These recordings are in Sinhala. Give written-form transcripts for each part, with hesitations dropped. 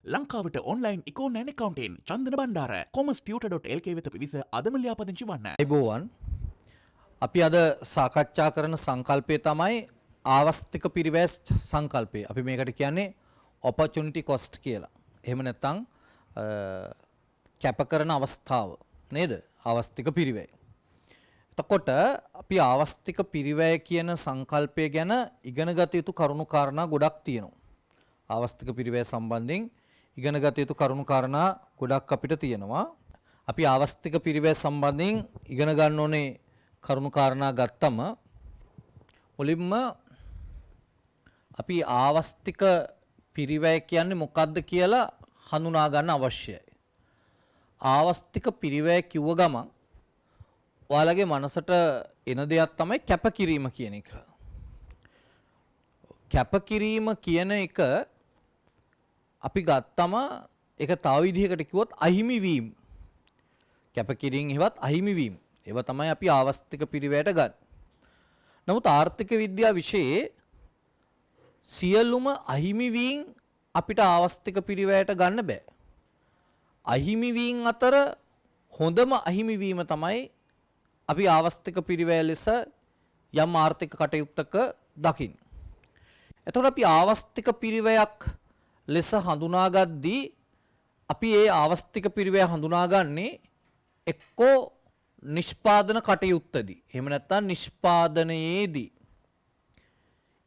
ලංකාවට ඔන්ලයින් ඉකෝනෑන් එකකවන්ටෙන් චන්දන බණ්ඩාර commerce.tutor.lk වෙත පිවිස අදම ලියාපදිංචි වන්න. අයිබෝවන් අපි අද සාකච්ඡා කරන සංකල්පය තමයි ආවස්තික පිරිවැස් සංකල්පය. අපි මේකට කියන්නේ opportunity cost කියලා. එහෙම නැත්නම් කැප කරන අවස්ථාව නේද? ආවස්තික පිරිවැය. එතකොට අපි ආවස්තික පිරිවැය කියන සංකල්පය ගැන ඉගෙන ගත යුතු කරුණු කාරණා ගොඩක් තියෙනවා. ආවස්තික පිරිවැය සම්බන්ධයෙන් ඉගෙන ගත යුතු කරුණු කාරණා ගොඩක් අපිට තියෙනවා. අපි ආවස්තික පිරිවැය සම්බන්ධයෙන් ඉගෙන ගන්න ඕනේ කරුණු කාරණා ගත්තම මුලින්ම අපි ආවස්තික පිරිවැය කියන්නේ මොකක්ද කියලා හඳුනා ගන්න අවශ්‍යයි. ආවස්තික පිරිවැය කිව්ව ගමන් ඔයාලගේ මනසට එන දෙයක් තමයි කැපකිරීම කියන එක. කැපකිරීම කියන එක අපි ගත්තම ඒක තව විදිහකට කිව්වොත් අහිමි වීම. කැපකිරීම හෙවත් අහිමි වීම. ඒව තමයි අපි ආවස්තික පිරිවැයට ගන්න. නමුත් ආර්ථික විද්‍යාව විෂයේ සියලුම අහිමි වීම අපිට ආවස්තික පිරිවැයට ගන්න බෑ. අහිමි වීම අතර හොඳම අහිමි වීම තමයි අපි ආවස්තික පිරිවැය ලෙස යම් ආර්ථික කටයුත්තක දකින්නේ. එතකොට අපි ආවස්තික පිරිවැයක් ලෙස හඳුනාගද්දී අපි ඒ ආවස්තික පිරිවැය හඳුනාගන්නේ එක්කෝ නිෂ්පාදන කටයුත්තදී. එහෙම නැත්නම් නිෂ්පාදනයේදී.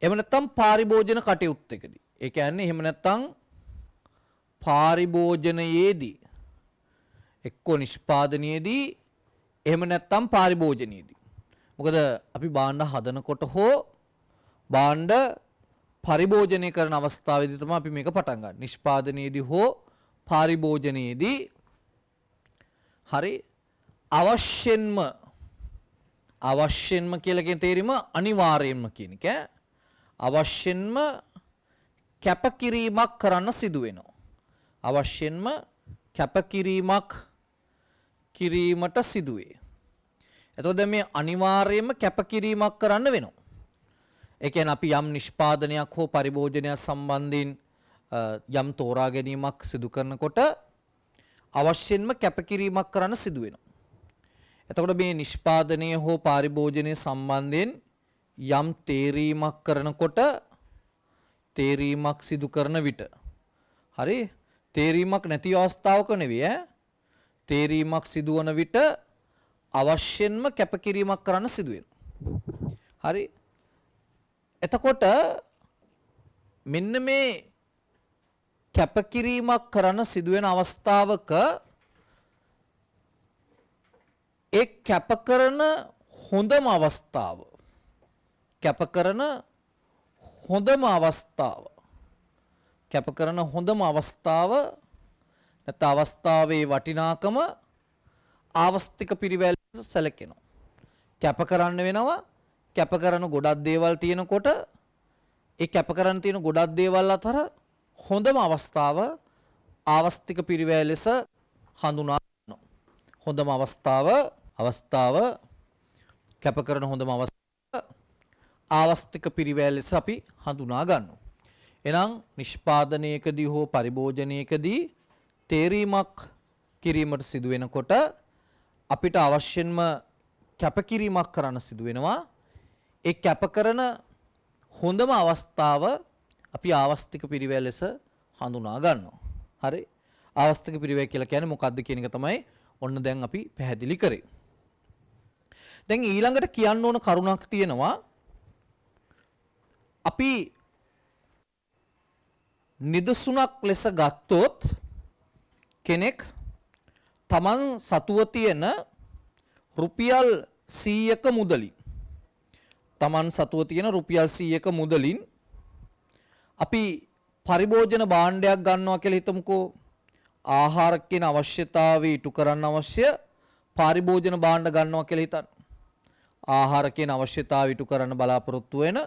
එහෙම නැත්නම් පාරිභෝජන කටයුත්තකදී. ඒ කියන්නේ එහෙම නැත්නම් පාරිභෝජනයේදී. එක්කෝ නිෂ්පාදනයේදී එහෙම නැත්නම් පාරිභෝජනයේදී. මොකද අපි භාණ්ඩ හදනකොට හෝ භාණ්ඩ පරිභෝජනය කරන අවස්ථාවේදී තමයි අපි මේක පටන් ගන්න. නිෂ්පාදනයේදී හෝ පරිභෝජනයේදී හරි අවශ්‍යෙන්ම කියලා කියන තේරීම අනිවාර්යයෙන්ම කියන එක. අවශ්‍යෙන්ම කැපකිරීමක් කරන්න සිදු වෙනවා. අවශ්‍යෙන්ම කැපකිරීමක් කිරීමට සිදුවේ. එතකොට දැන් මේ අනිවාර්යයෙන්ම කැපකිරීමක් කරන්න වෙනවා. ඒ කියන්නේ අපි යම් නිෂ්පාදනයක් හෝ පරිභෝජනයක් සම්බන්ධයෙන් යම් තෝරා ගැනීමක් සිදු කරනකොට අවශ්‍යයෙන්ම කැපකිරීමක් කරන්න සිදු වෙනවා. එතකොට මේ නිෂ්පාදනය හෝ පරිභෝජනය සම්බන්ධයෙන් යම් තේරීමක් කරනකොට තේරීමක් සිදු කරන විට හරි තේරීමක් නැති අවස්ථාවක නෙවෙයි තේරීමක් සිදුවන විට අවශ්‍යයෙන්ම කැපකිරීමක් කරන්න සිදු වෙනවා. හරි එතකොට මෙන්න මේ කැපකිරීමක් කරන්න සිදුවෙන අවස්ථාවක ඒ කැපකරන හොඳම අවස්ථාව කැපකරන හොඳම අවස්ථාව නැත්නම් අවස්ථාවේ වටිනාකම ආවස්තික පිරිවැය සැලකෙනවා. කැප කරන්න වෙනවා. කැප කරන ගොඩක් දේවල් තියෙනකොට ඒ කැප කරන්න තියෙන ගොඩක් දේවල් අතර හොඳම අවස්ථාව ආවස්තික පිරිවැය ලෙස හඳුනා ගන්නවා. හොඳම අවස්ථාව කැප කරන හොඳම අවස්ථාව ආවස්තික පිරිවැය ලෙස අපි හඳුනා ගන්නවා. එහෙනම් නිෂ්පාදනයකදී හෝ පරිභෝජනයකදී තේරීමක් කිරීමට සිදු වෙනකොට අපිට අවශ්‍යම කැපකිරීමක් කරන්න සිදු වෙනවා. ඒ කැප කරන හොඳම අවස්ථාව අපි ආවස්තික පිරිවැය ලෙස හඳුනා ගන්නවා. හරි? ආවස්තික පිරිවැය කියලා කියන්නේ මොකක්ද කියන එක තමයි ඔන්න දැන් අපි පැහැදිලි කරේ. දැන් ඊළඟට කියන්න ඕන කරුණක් තියෙනවා. අපි නිදසුනක් ලෙස ගත්තොත් කෙනෙක් Taman සතුව තියෙන රුපියල් 100ක මුදලින් Taman සතුව තියෙන රුපියල් 100ක මුදලින් අපි පරිභෝජන භාණ්ඩයක් ගන්නවා කියලා හිතමුකෝ. ආහාර කියන අවශ්‍යතාවය ඉටු කරන්න අවශ්‍ය පරිභෝජන භාණ්ඩ ගන්නවා කියලා හිතන්න. ආහාර කියන අවශ්‍යතාවය ඉටු කරන්න බලාපොරොත්තු වෙන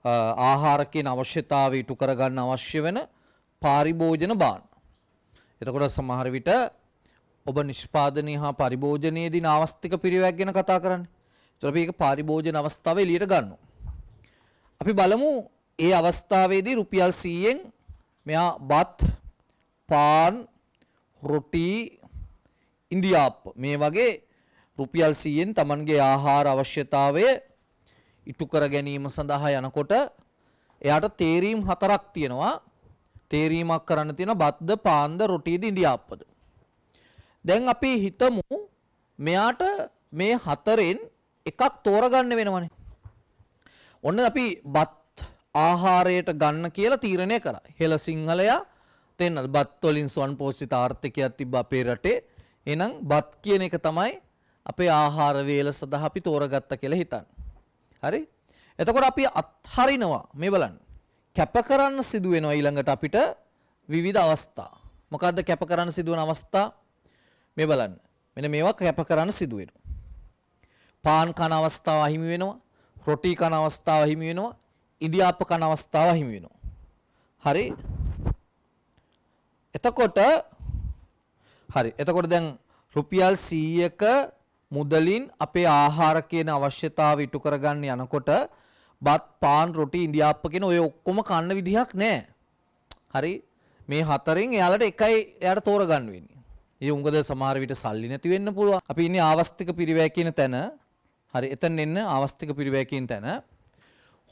ආහාර කියන අවශ්‍යතාවය ඉටු කරගන්න අවශ්‍ය වෙන පරිභෝජන භාණ්ඩ. එතකොට සමහර විට ඔබ නිෂ්පාදනය හා පරිභෝජනයේදී ආවස්තික පිරිවැයක් ගැන කතා කරන්නේ. ඒතර අපි ඒක පරිභෝජන අවස්ථාවේ එළියට ගන්නවා. අපි බලමු ඒ අවස්ථාවේදී රුපියල් 100න් මෙයා බත් පාන් රොටි ඉන්දියාප්ප මේ වගේ රුපියල් 100න් Tamanගේ ආහාර අවශ්‍යතාවය ඉටු කර ගැනීම සඳහා යනකොට එයාට තේරීම් 4ක් තියෙනවා. තේරීමක් කරන්න තියෙන බත්ද පාන්ද රොටිද ඉන්දියාප්පද. දැන් අපි හිතමු මෙයාට මේ 4න් එකක් තෝරගන්න වෙනවනේ. ඔන්න අපි බත් ආහාරයට ගන්න කියලා තීරණය කරා. හෙළ සිංහලයා තෙන්න බත් වලින් ස්වන් පෝෂිත ආර්ථිකයක් තිබ්බ අපේ රටේ. එහෙනම් බත් කියන එක තමයි අපේ ආහාර වේල සඳහා අපි තෝරගත්ත කියලා හිතන්න. හරි? එතකොට අපි අත්හරිනවා මේ බලන්න. කැප කරන්න සිදු වෙනවා ඊළඟට අපිට විවිධ අවස්ථා. මොකද්ද කැප කරන්න සිදු වෙන අවස්ථා? මේ බලන්න. මෙන්න මේවා කැප කරන්න සිදු වෙනවා. පාන් කන අවස්ථාව අහිමි වෙනවා. රොටි කන අවස්ථාව අහිමි වෙනවා. ඉන්දියාප්ප කන අවස්ථාව අහිමි වෙනවා. හරි? එතකොට දැන් රුපියල් 100ක මුදලින් අපේ ආහාර කියන අවශ්‍යතාව ඉටු කරගන්න යනකොට බත් පාන් රොටි ඉන්දියාප්ප කියන ඔය ඔක්කොම කන්න විදිහක් නැහැ. හරි? මේ 4න් එයාලට එකයි එයාට තෝරගන්න වෙන්නේ. ඒ උංගද සමහර විට සල්ලි නැති වෙන්න පුළුවන්. අපි ඉන්නේ ආවස්තික පිරිවැය කියන තැන. හරි එතන එන්න ආවස්තික පිරිවැය කියන තැන.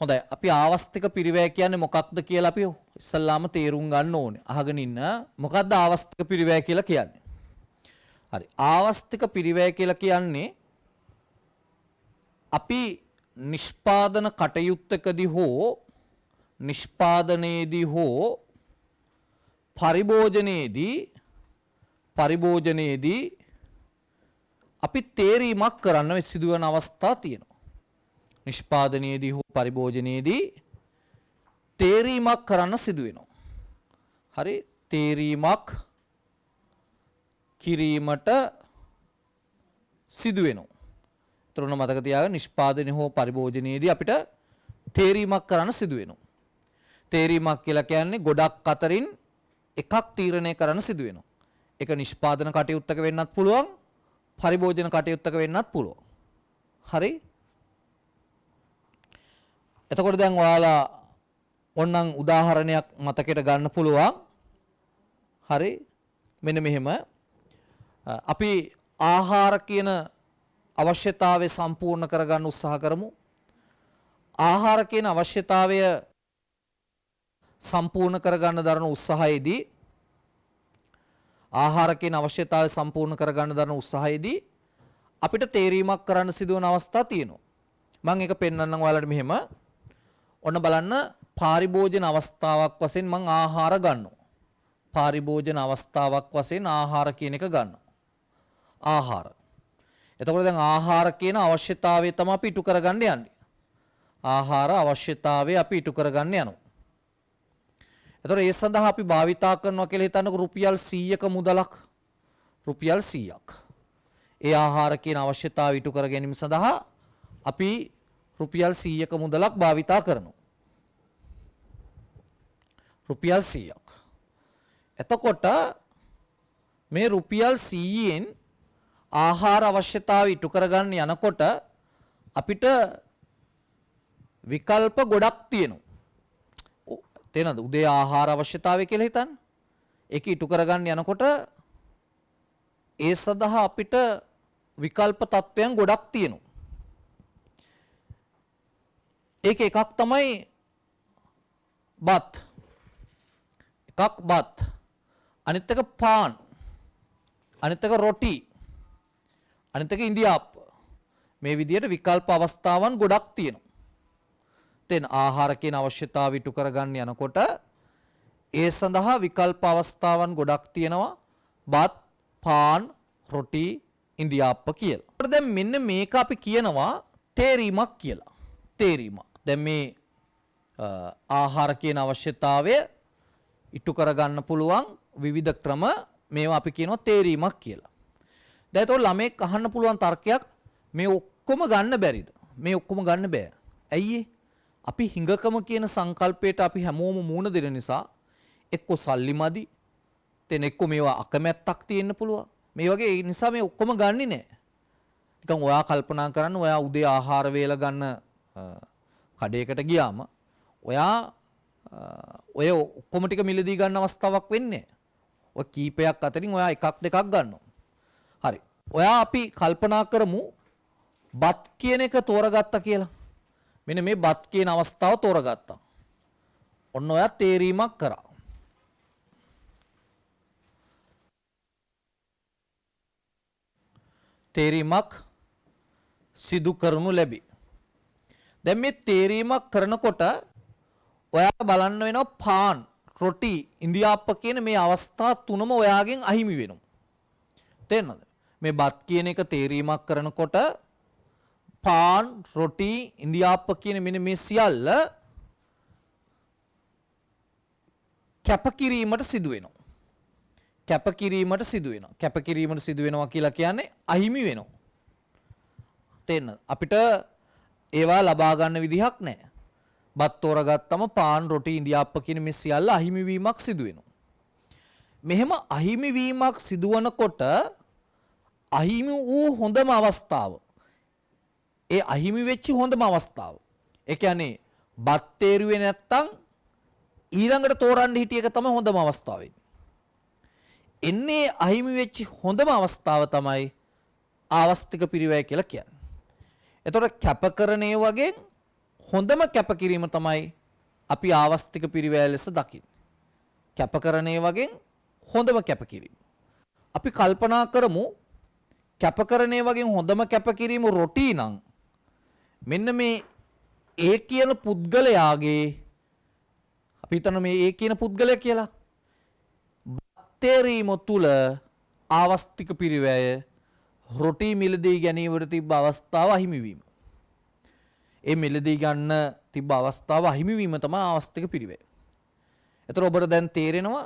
හොඳයි අපි ආවස්තික පිරිවැය කියන්නේ මොකක්ද කියලා අපි ඉස්සල්ලාම තේරුම් ගන්න ඕනේ. අහගෙන ඉන්න මොකක්ද ආවස්තික පිරිවැය කියලා කියන්නේ? හරි ආවස්තික පිරිවැය කියලා කියන්නේ අපි නිෂ්පාදන කටයුත්තකදී හෝ නිෂ්පාදනයේදී හෝ පරිභෝජනයේදී අපි තේරීමක් කරන්න සිදුවන අවස්ථා තියෙනවා. නිෂ්පාදනයේදී හෝ පරිභෝජනයේදී තේරීමක් කරන්න සිදු වෙනවා. හරි තේරීමක් කිරීමට සිදු වෙනවා. තරුණ මතක තියාගන්න නිෂ්පාදනය හෝ පරිභෝජනයේදී අපිට තේරීමක් කරන්න සිදු වෙනවා. තේරීමක් කියලා කියන්නේ ගොඩක් අතරින් එකක් තීරණය කරන්න සිදු වෙනවා. ඒක නිෂ්පාදන කටයුත්තක වෙන්නත් පුළුවන්, පරිභෝජන කටයුත්තක වෙන්නත් පුළුවන්. හරි? එතකොට දැන් ඔයාලා ඕනනම් උදාහරණයක් මතකයට ගන්න පුළුවන්. හරි? මෙන්න මෙහෙම අපි ආහාර කියන අවශ්‍යතාවය සම්පූර්ණ කරගන්න උත්සාහ කරමු. ආහාර කියන අවශ්‍යතාවය සම්පූර්ණ කරගන්න දරන උත්සාහයේදී අපිට තේරීමක් කරන්න සිදුවන අවස්ථා තියෙනවා. මම ඒක පෙන්වන්නම් ඔයාලට මෙහෙම. ඔන්න බලන්න පාරිභෝජන අවස්ථාවක් වශයෙන් මම ආහාර ගන්නවා. පාරිභෝජන අවස්ථාවක් වශයෙන් ආහාර කියන එක ගන්නවා. ආහාර. එතකොට දැන් ආහාර කියන අවශ්‍යතාවය තමයි අපි ඉටු කරගන්න යන්නේ. ආහාර අවශ්‍යතාවය අපි ඉටු කරගන්න යනවා. එතකොට ඒ සඳහා අපි භාවිතා කරනවා කියලා හිතන්නකො රුපියල් 100ක මුදලක්. රුපියල් 100ක්. ඒ ආහාර කියන අවශ්‍යතාවය ඉටු කර ගැනීම සඳහා අපි රුපියල් 100ක මුදලක් භාවිතා කරනවා. රුපියල් 100ක්. එතකොට මේ රුපියල් 100න් ආහාර අවශ්‍යතාවය ඉටු කරගන්න යනකොට අපිට විකල්ප ගොඩක් තියෙනවා. තේනද? උදේ ආහාර අවශ්‍යතාවය කියලා හිතන්න. ඒක ඉටු කරගන්න යනකොට ඒ සඳහා අපිට විකල්ප තත්වයන් ගොඩක් තියෙනවා. ඒක එකක් තමයි බත්. එකක් බත්. අනිත් එක පාන්. අනිත් එක රොටි. අනිත් එක ඉන්දියාප්ප. මේ විදිහට විකල්ප අවස්ථාවන් ගොඩක් තියෙනවා. දැන් ආහාර කියන අවශ්‍යතාවය ඉටු කරගන්න යනකොට ඒ සඳහා විකල්ප අවස්ථාවන් ගොඩක් තියෙනවා. බත්, පාන්, රොටි, ඉන්දියාප්ප කියලා. දැන් මෙන්න මේක අපි කියනවා තේරීමක් කියලා. තේරීමක්. දැන් මේ ආහාර කියන අවශ්‍යතාවය ඉටු කරගන්න පුළුවන් විවිධ ක්‍රම මේවා අපි කියනවා තේරීමක් කියලා. දැන් ඒතකොට ළමෙක් අහන්න පුළුවන් තර්කයක් මේ ඔක්කොම ගන්න බැරිද? මේ ඔක්කොම ගන්න බෑ. ඇයි ඒ? අපි හිඟකම කියන සංකල්පයට අපි හැමෝම මූණ දෙන නිසා එක්ක සල්ලි මදි, තෙන එක්ක මේවා අකමැත්තක් තියෙන්න පුළුවන්. මේ වගේ නිසා මේ ඔක්කොම ගන්නෙ නෑ. නිකන් ඔයා කල්පනා කරන්න ඔයා උදේ ආහාර වේල ගන්න කඩේකට ගියාම ඔයා ඔය ඔක්කොම ටික මිලදී ගන්න අවස්ථාවක් වෙන්නේ. ඔය කීපයක් අතරින් ඔයා එකක් දෙකක් ගන්නවා. හරි. ඔයා අපි කල්පනා කරමු බත් කියන එක තෝරගත්තා කියලා. මෙන්න මේ බත් කියන අවස්ථාව තෝරගත්තා. ඔන්න ඔයා තේරීමක් කරා. තේරීමක් සිදු කරනු ලැබි. දැන් මේ තේරීමක් කරනකොට ඔයාට බලන්න වෙනවා පාන්, රොටි, ඉන්දියාප්ප කියන මේ අවස්ථා තුනම ඔයාගෙන් අහිමි වෙනවා. තේරෙනවද? මේ බත් කියන එක තේරීමක් කරනකොට පාන්, රොටි, ඉන්දියාප්ප කියන මෙන්න මේ සියල්ල කැපකිරීමට සිදු වෙනවා. කැපකිරීමට සිදු වෙනවා. කැපකිරීමට සිදු වෙනවා කියලා කියන්නේ අහිමි වෙනවා. තේරෙනවද? අපිට ඒවා ලබා ගන්න විදිහක් නැහැ. බත් තෝරගත්තම පාන්, රොටි, ඉන්දියාප්ප කියන මේ සියල්ල අහිමි වීමක් සිදු වෙනවා. මෙහෙම අහිමි වීමක් සිදුවනකොට අහිමි වූ හොඳම අවස්ථාව, ඒ අහිමි වෙච්ච හොඳම අවස්ථාව, ඒ කියන්නේ බත් තේරුවේ නැත්තම් ඊළඟට තෝරන්න හිටිය එක තමයි හොඳම අවස්ථාව වෙන්නේ. එන්නේ අහිමි වෙච්ච හොඳම අවස්ථාව තමයි ආවස්තික පිරිවැය කියලා කියන්නේ. එතකොට කැපකරණේ වගේ හොඳම කැපකිරීම තමයි අපි ආවස්තික පිරිවැය ලෙස දකින්නේ. කැපකරණේ වගේ හොඳම කැපකිරීම. අපි කල්පනා කරමු කැපකරණේ වගේ හොඳම කැපකිරීම රොටි නම් මෙන්න මේ ඒ කියන පුද්ගලයාගේ, අපි හිතන මේ ඒ කියන පුද්ගලයා කියලා, තේරීම තුල ආවස්තික පිරිවැය රොටි මිලදී ගැනීමට තිබ්බ අවස්ථාව අහිමි වීම. ඒ මිලදී ගන්න තිබ්බ අවස්ථාව අහිමි වීම තමයි ආවස්තික පිරිවැය. ඒතර ඔබට දැන් තේරෙනවා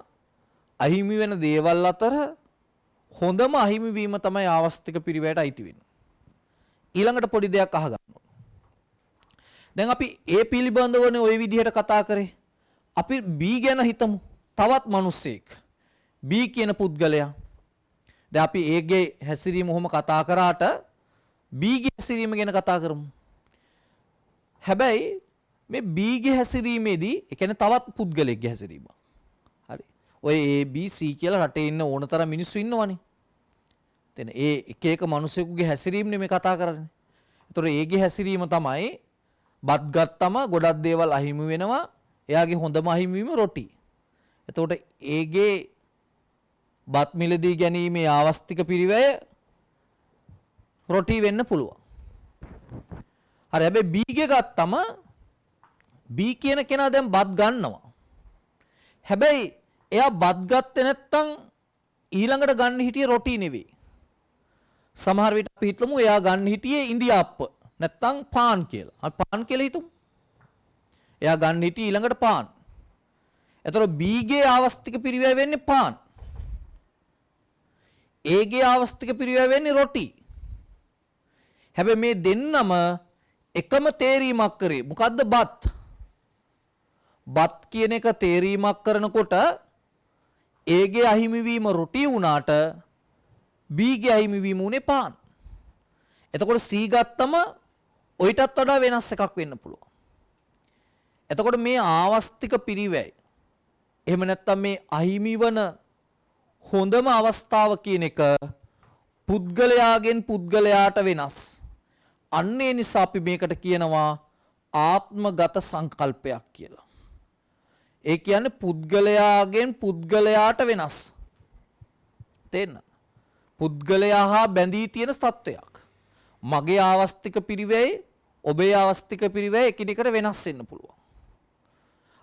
අහිමි වෙන දේවල් අතර හොඳම අහිමි වීම තමයි ආවස්තික පිරිවැයට අයිති වෙන්නේ. ඊළඟට පොඩි දෙයක් අහගන්න. දැන් අපි ඒ පිළිබඳවනේ ওই විදිහට කතා කරේ. අපි B ගැන හිතමු. තවත් මිනිස්සෙක් B කියන පුද්ගලයා. දැන් අපි Aගේ හැසිරීම ඔහොම කතා කරාට B ගේ හැසිරීම ගැන කතා කරමු. හැබැයි මේ B ගේ හැසිරීමේදී ඒ කියන්නේ තවත් පුද්ගලයෙක්ගේ හැසිරීම. හරි. ඔය A B C කියලා රටේ ඉන්න ඕනතරම් මිනිස්සු ඉන්නවනේ. දැන් ඒ එක එක මිනිසෙකුගේ හැසිරීමනේ මේ කතා කරන්නේ. ඒතකොට A ගේ හැසිරීම තමයි බත් ගත්තම ගොඩක් දේවල් අහිමි වෙනවා. එයාගේ හොඳම අහිමි වීම රොටි. එතකොට A ගේ බත් මිලදී ගැනීමේ ආවස්තික පිරිවැය රොටි වෙන්න පුළුවන්. හරි. හැබැයි B ගේ ගත්තම B කියන කෙනා දැන් බත් ගන්නවා. හැබැයි එයා බත් ගත්තේ නැත්තම් ඊළඟට ගන්න හිටියේ රොටි නෙවෙයි. සමහර විට අපි හිතමු එයා ගන්න හිටියේ ඉන්දියාප්ප නැත්තම් පාන් කියලා. අපි පාන් කියලා හිතමු. එයා ගන්න හිටියේ ඊළඟට පාන්. එතකොට B ගේ ආවස්තික පිරිවැය වෙන්නේ පාන්. A ගේ ආවස්තික පිරිවැය වෙන්නේ රොටි. හැබැයි මේ දෙන්නම එකම තේරීමක් කරේ. මොකද්ද? බත්. බත් කියන එක තේරීමක් කරනකොට A ගේ අහිමි වීම රොටි වුණාට B ගේ අහිමි වීම උනේ පාන්. එතකොට C ගත්තම ඔයිටත් වඩා වෙනස් එකක් වෙන්න පුළුවන්. එතකොට මේ ආවස්තික පිරිවැය එහෙම නැත්නම් මේ අහිමි වන හොඳම අවස්ථාව කියන එක පුද්ගලයාගෙන් පුද්ගලයාට වෙනස්. අන්න ඒ නිසා අපි මේකට කියනවා ආත්මගත සංකල්පයක් කියලා. ඒ කියන්නේ පුද්ගලයාගෙන් පුද්ගලයාට වෙනස්. තේරෙනවද? පුද්ගලයා හා බැඳී තියෙන තත්වයක්. මගේ ආවස්තික පිරිවැය ඔබේ ආවස්තික පිරිවැය එකිනෙකට වෙනස් වෙන්න පුළුවන්.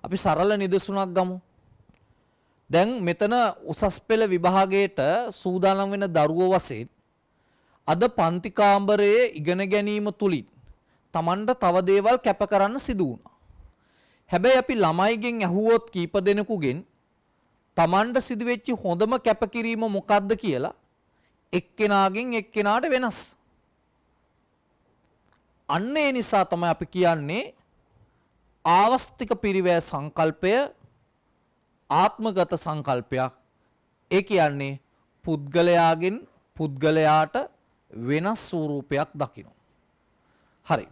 අපි සරල නිදසුනක් ගමු. දැන් මෙතන උසස් පෙළ විභාගයට සූදානම් වෙන දරුවෝ වශයෙන් අද පන්ති කාමරයේ ඉගෙන ගැනීම තුලින් Tamanට තව දේවල් කැප කරන්න සිදු වුණා. හැබැයි අපි ළමයිගෙන් ඇහුවොත් කීප දෙනෙකුගෙන් Tamanට සිදුවෙච්ච හොඳම කැපකිරීම මොකක්ද කියලා එක්කෙනාගෙන් එක්කෙනාට වෙනස්. අන්න ඒ නිසා තමයි අපි කියන්නේ ආවස්තික පිරිවැය සංකල්පය ආත්මගත සංකල්පයක්. ඒ කියන්නේ පුද්ගලයාගෙන් පුද්ගලයාට වෙනස් ස්වරූපයක් දකින්න. හරි.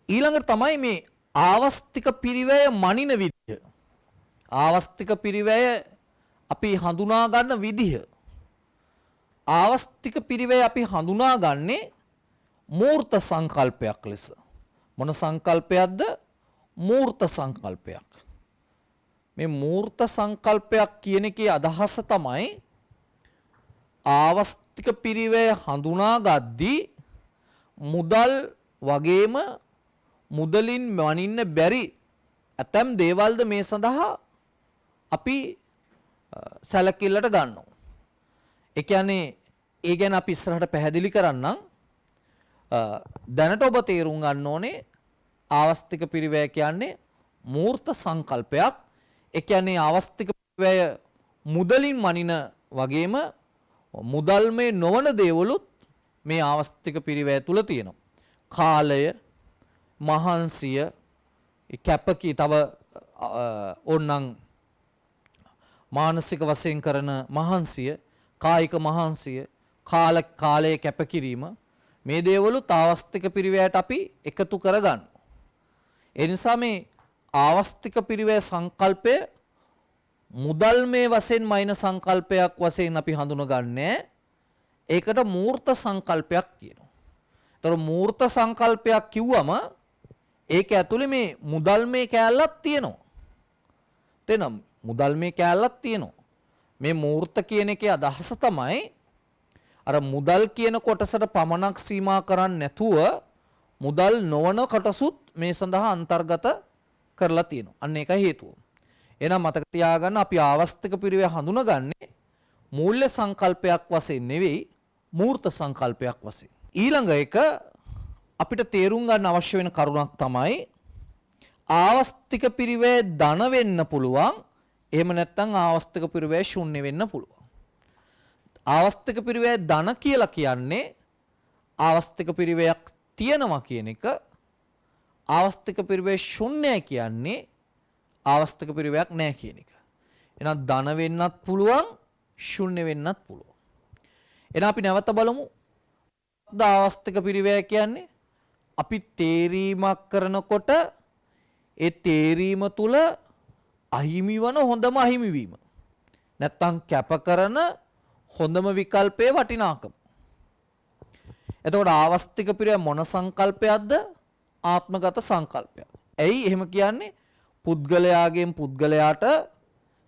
ඊළඟට තමයි මේ ආවස්තික පිරිවැය මනින විදිය. ආවස්තික පිරිවැය අපි හඳුනා ගන්න විදිහ ආවස්තික පිරිවේ අපි හඳුනාගන්නේ මූර්ත සංකල්පයක් ලෙස. මොන සංකල්පයක්ද? මූර්ත සංකල්පයක්. මේ මූර්ත සංකල්පයක් කියන එකේ අදහස තමයි ආවස්තික පිරිවේ හඳුනාගද්දී මුදල් වගේම මුදලින් වනින්න බැරි ඇතැම් දේවල්ද මේ සඳහා අපි සැලකිල්ලට ගන්නවා. ඒ කියන්නේ ඒ ගැන අපි ඉස්සරහට පැහැදිලි කරන්නම්. දැනට ඔබ තේරුම් ගන්න ඕනේ ආවස්තික පිරිවැය කියන්නේ මූර්ත සංකල්පයක්. ඒ කියන්නේ ආවස්තික පිරිවැය මුදලින් මනින වගේම මුදල්මය නොවන දේවලුත් මේ ආවස්තික පිරිවැය තුල තියෙනවා. කාලය, මහන්සිය, කැපකී තව ඕනනම් මානසික වශයෙන් කරන මහන්සිය, කායික මහන්සිය, කාලයේ කැපකිරීම මේ දේවලුත් ආවස්තික පිරිවැයට අපි එකතු කරගන්න. ඒ නිසා මේ ආවස්තික පිරිවැය සංකල්පය මුදල්මය වශයෙන් මයින සංකල්පයක් වශයෙන් අපි හඳුනගන්නේ. ඒකට මූර්ත සංකල්පයක් කියනවා. ඒතර මූර්ත සංකල්පයක් කිව්වම ඒක ඇතුලේ මේ මුදල්මය කැලලක් තියෙනවා. තේනම් මුදල්මය කැලලක් තියෙනවා. මේ මූර්ත කියන එකේ අදහස තමයි අර මුදල් කියන කොටසට පමණක් සීමා කරන්නේ නැතුව මුදල් නොවන කොටසුත් මේ සඳහා අන්තර්ගත කරලා තියෙනවා. අන්න ඒකයි හේතුව. එහෙනම් මතක තියාගන්න අපි ආවස්තික පිරිවැය හඳුනගන්නේ මූල්‍ය සංකල්පයක් වශයෙන් නෙවෙයි මූර්ත සංකල්පයක් වශයෙන්. ඊළඟ එක අපිට තේරුම් ගන්න අවශ්‍ය වෙන කරුණක් තමයි ආවස්තික පිරිවැය ධන වෙන්න පුළුවන්. එහෙම නැත්නම් ආවස්තික පිරිවැය ශුන්‍ය වෙන්න පුළුවන්. ආවස්තික පිරිවැය ධන කියලා කියන්නේ ආවස්තික පිරිවැයක් තියෙනවා කියන එක. ආවස්තික පිරිවැය ශුන්‍යයි කියන්නේ ආවස්තික පිරිවැයක් නැහැ කියන එක. එහෙනම් ධන වෙන්නත් පුළුවන්, ශුන්‍ය වෙන්නත් පුළුවන්. එහෙනම් අපි නැවත බලමු. ආවස්තික පිරිවැය කියන්නේ අපි තේරීමක් කරනකොට ඒ තේරීම තුල අහිමි වන හොඳම අහිමිවීම. නැත්තම් කැප කරන හොඳම විකල්පයේ වටිනාකම. එතකොට ආවස්තික පිරිවැය මොන සංකල්පයක්ද? ආත්මගත සංකල්පයක්. ඇයි එහෙම කියන්නේ? පුද්ගලයාගෙන් පුද්ගලයාට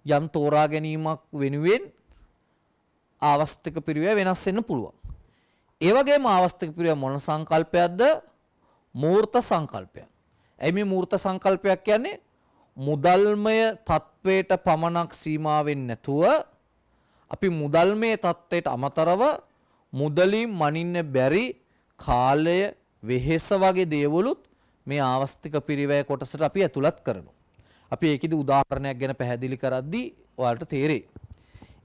යම් තෝරා ගැනීමක් වෙනුවෙන් ආවස්තික පිරිවැය වෙනස් වෙන්න පුළුවන්. ඒ වගේම ආවස්තික පිරිවැය මොන සංකල්පයක්ද? මූර්ත සංකල්පයක්. ඇයි මේ මූර්ත සංකල්පයක් කියන්නේ? මුදල්මය තත්වයට පමණක් සීමා වෙන්නේ නැතුව අපි මුදල්මය තත්වයට අමතරව මුදලින් මනින්න බැරි කාලය, වෙහෙස වගේ දේවලුත් මේ ආවස්තික පිරිවැය කොටසට අපි ඇතුළත් කරනවා. අපි ඒකෙදි උදාහරණයක් ගැන පැහැදිලි කරද්දී ඔයාලට තේරෙයි.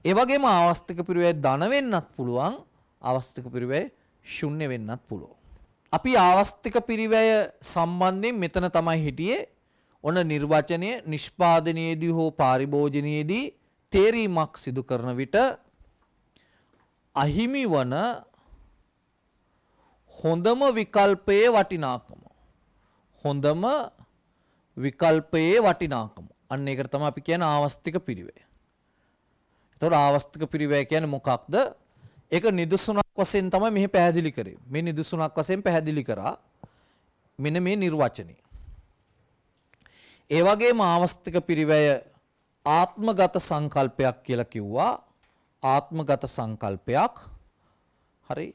ඒ වගේම ආවස්තික පිරිවැය ධන වෙන්නත් පුළුවන්, ආවස්තික පිරිවැය ශුන්‍ය වෙන්නත් පුළුවන්. අපි ආවස්තික පිරිවැය සම්බන්ධයෙන් මෙතන තමයි හිටියේ. ඔන්න නිර්වචනය නිෂ්පාදනයේදී හෝ පාරිභෝජනයේදී තේරීමක් සිදු කරන විට අහිමි වන හොඳම විකල්පයේ වටිනාකම. හොඳම විකල්පයේ වටිනාකම. අන්න ඒකට තමයි අපි කියන්නේ ආවස්තික පිරිවැය. ඒතකොට ආවස්තික පිරිවැය කියන්නේ මොකක්ද? ඒක නිදසුනක් වශයෙන් තමයි මෙහි පැහැදිලි කරේ. මේ නිදසුනක් වශයෙන් පැහැදිලි කරා මෙන්න මේ නිර්වචනය. ඒ වගේම ආවස්තික පිරිවැය ආත්මගත සංකල්පයක් කියලා කිව්වා. ආත්මගත සංකල්පයක්. හරි.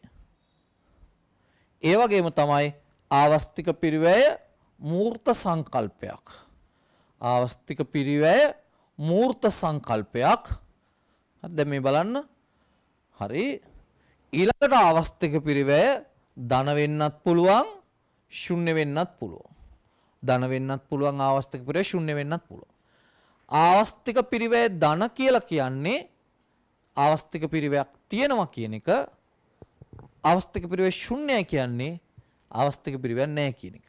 ඒ වගේම තමයි ආවස්තික පිරිවැය මූර්ත සංකල්පයක්. ආවස්තික පිරිවැය මූර්ත සංකල්පයක්. දැන් මේ බලන්න. හරි. ඊළඟට ආවස්තික පිරිවැය ධන වෙන්නත් පුළුවන්, ශුන්‍ය වෙන්නත් පුළුවන්. ධන වෙන්නත් පුළුවන්, ආවස්තික පිරිවැය ශුන්‍ය වෙන්නත් පුළුවන්. ආවස්තික පිරිවැය ධන කියලා කියන්නේ ආවස්තික පිරිවැයක් තියෙනවා කියන එක. ආවස්තික පිරිවැය ශුන්‍යයි කියන්නේ ආවස්තික පිරිවැයක් නැහැ කියන එක.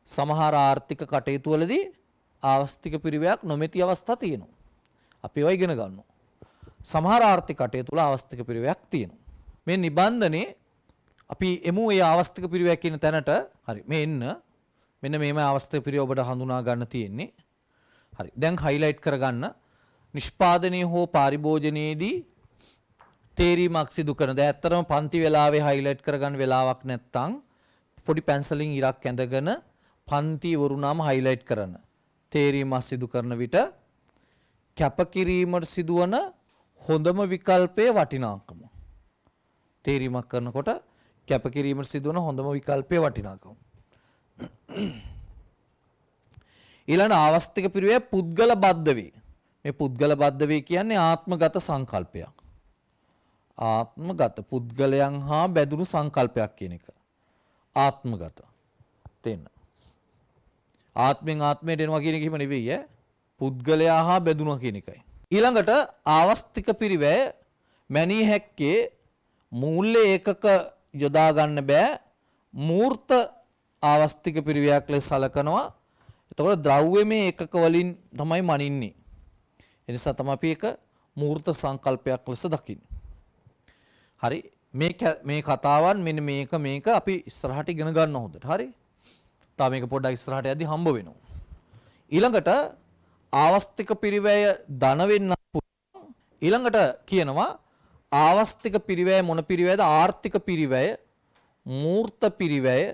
සමහර ආර්ථික කටයුතු වලදී ආවස්තික පිරිවැයක් නොමැති අවස්ථා තියෙනවා. අපි ඒවා ඉගෙන ගන්නවා. සමහර ආර්ථික කටයුතු වල ආවස්තික පිරිවැයක් තියෙනවා. මේ නිබන්ධනේ අපි එමු ඒ ආවස්තික පිරිවැය කියන තැනට. හරි. මේ එන්න. මෙන්න මේම ආවස්තික පිරිවැය ඔබට හඳුනා ගන්න තියෙන්නේ. හරි. දැන් හයිලයිට් කරගන්න. නිෂ්පාදනය හෝ පාරිභෝජනයේදී තේරීමක් සිදු කරන. දැන් ඇත්තටම පන්ති වෙලාවේ හයිලයිට් කරගන්න වෙලාවක් නැත්තම් පොඩි පැන්සලින් ඉරක් ඇඳගෙන පන්ති වරුණාම හයිලයිට් කරන. තේරීමක් සිදු කරන විට කැපකිරීමට සිදුවන හොඳම විකල්පයේ වටිනාකම. තේරීමක් කරනකොට කැපකිරීමට සිදුවන හොඳම විකල්පයේ වටිනාකම. ඊළඟ ආවස්තික පිරිවැය පුද්ගල බද්ධ වේ. මේ පුද්ගල බද්ධ වේ කියන්නේ ආත්මගත සංකල්පයක්. ආත්මගත පුද්ගලයන් හා බැඳුණු සංකල්පයක් කියන එක. ආත්මගත. තේන්න. ආත්මෙන් ආත්මයට එනවා කියන එක හිම නෙවෙයි ඈ. පුද්ගලයා හා බැඳුණා කියන එකයි. ඊළඟට ආවස්තික පිරිවැය මැනී හැක්කේ මූල්‍ය ඒකක යොදා ගන්න බෑ. මූර්ත ආවස්තික පිරිවැයක් ලෙස සලකනවා. එතකොට ද්‍රව්‍යමය ඒකක වලින් තමයි මනින්නේ. ඒ නිසා තමයි අපි ඒක මූර්ත සංකල්පයක් ලෙස දකින්නේ. හරි මේ කතාවන් මෙන්න මේක අපි ඉස්සරහට ඉගෙන ගන්න හොඳට. හරි. තා මේක පොඩ්ඩක් ඉස්සරහට යද්දි හම්බ වෙනවා. ඊළඟට ආවස්තික පිරිවැය ධන වෙන්න පුළුවන්. ඊළඟට කියනවා ආවස්තික පිරිවැය මොන පිරිවැයද? ආර්ථික පිරිවැය, මූර්ත පිරිවැය,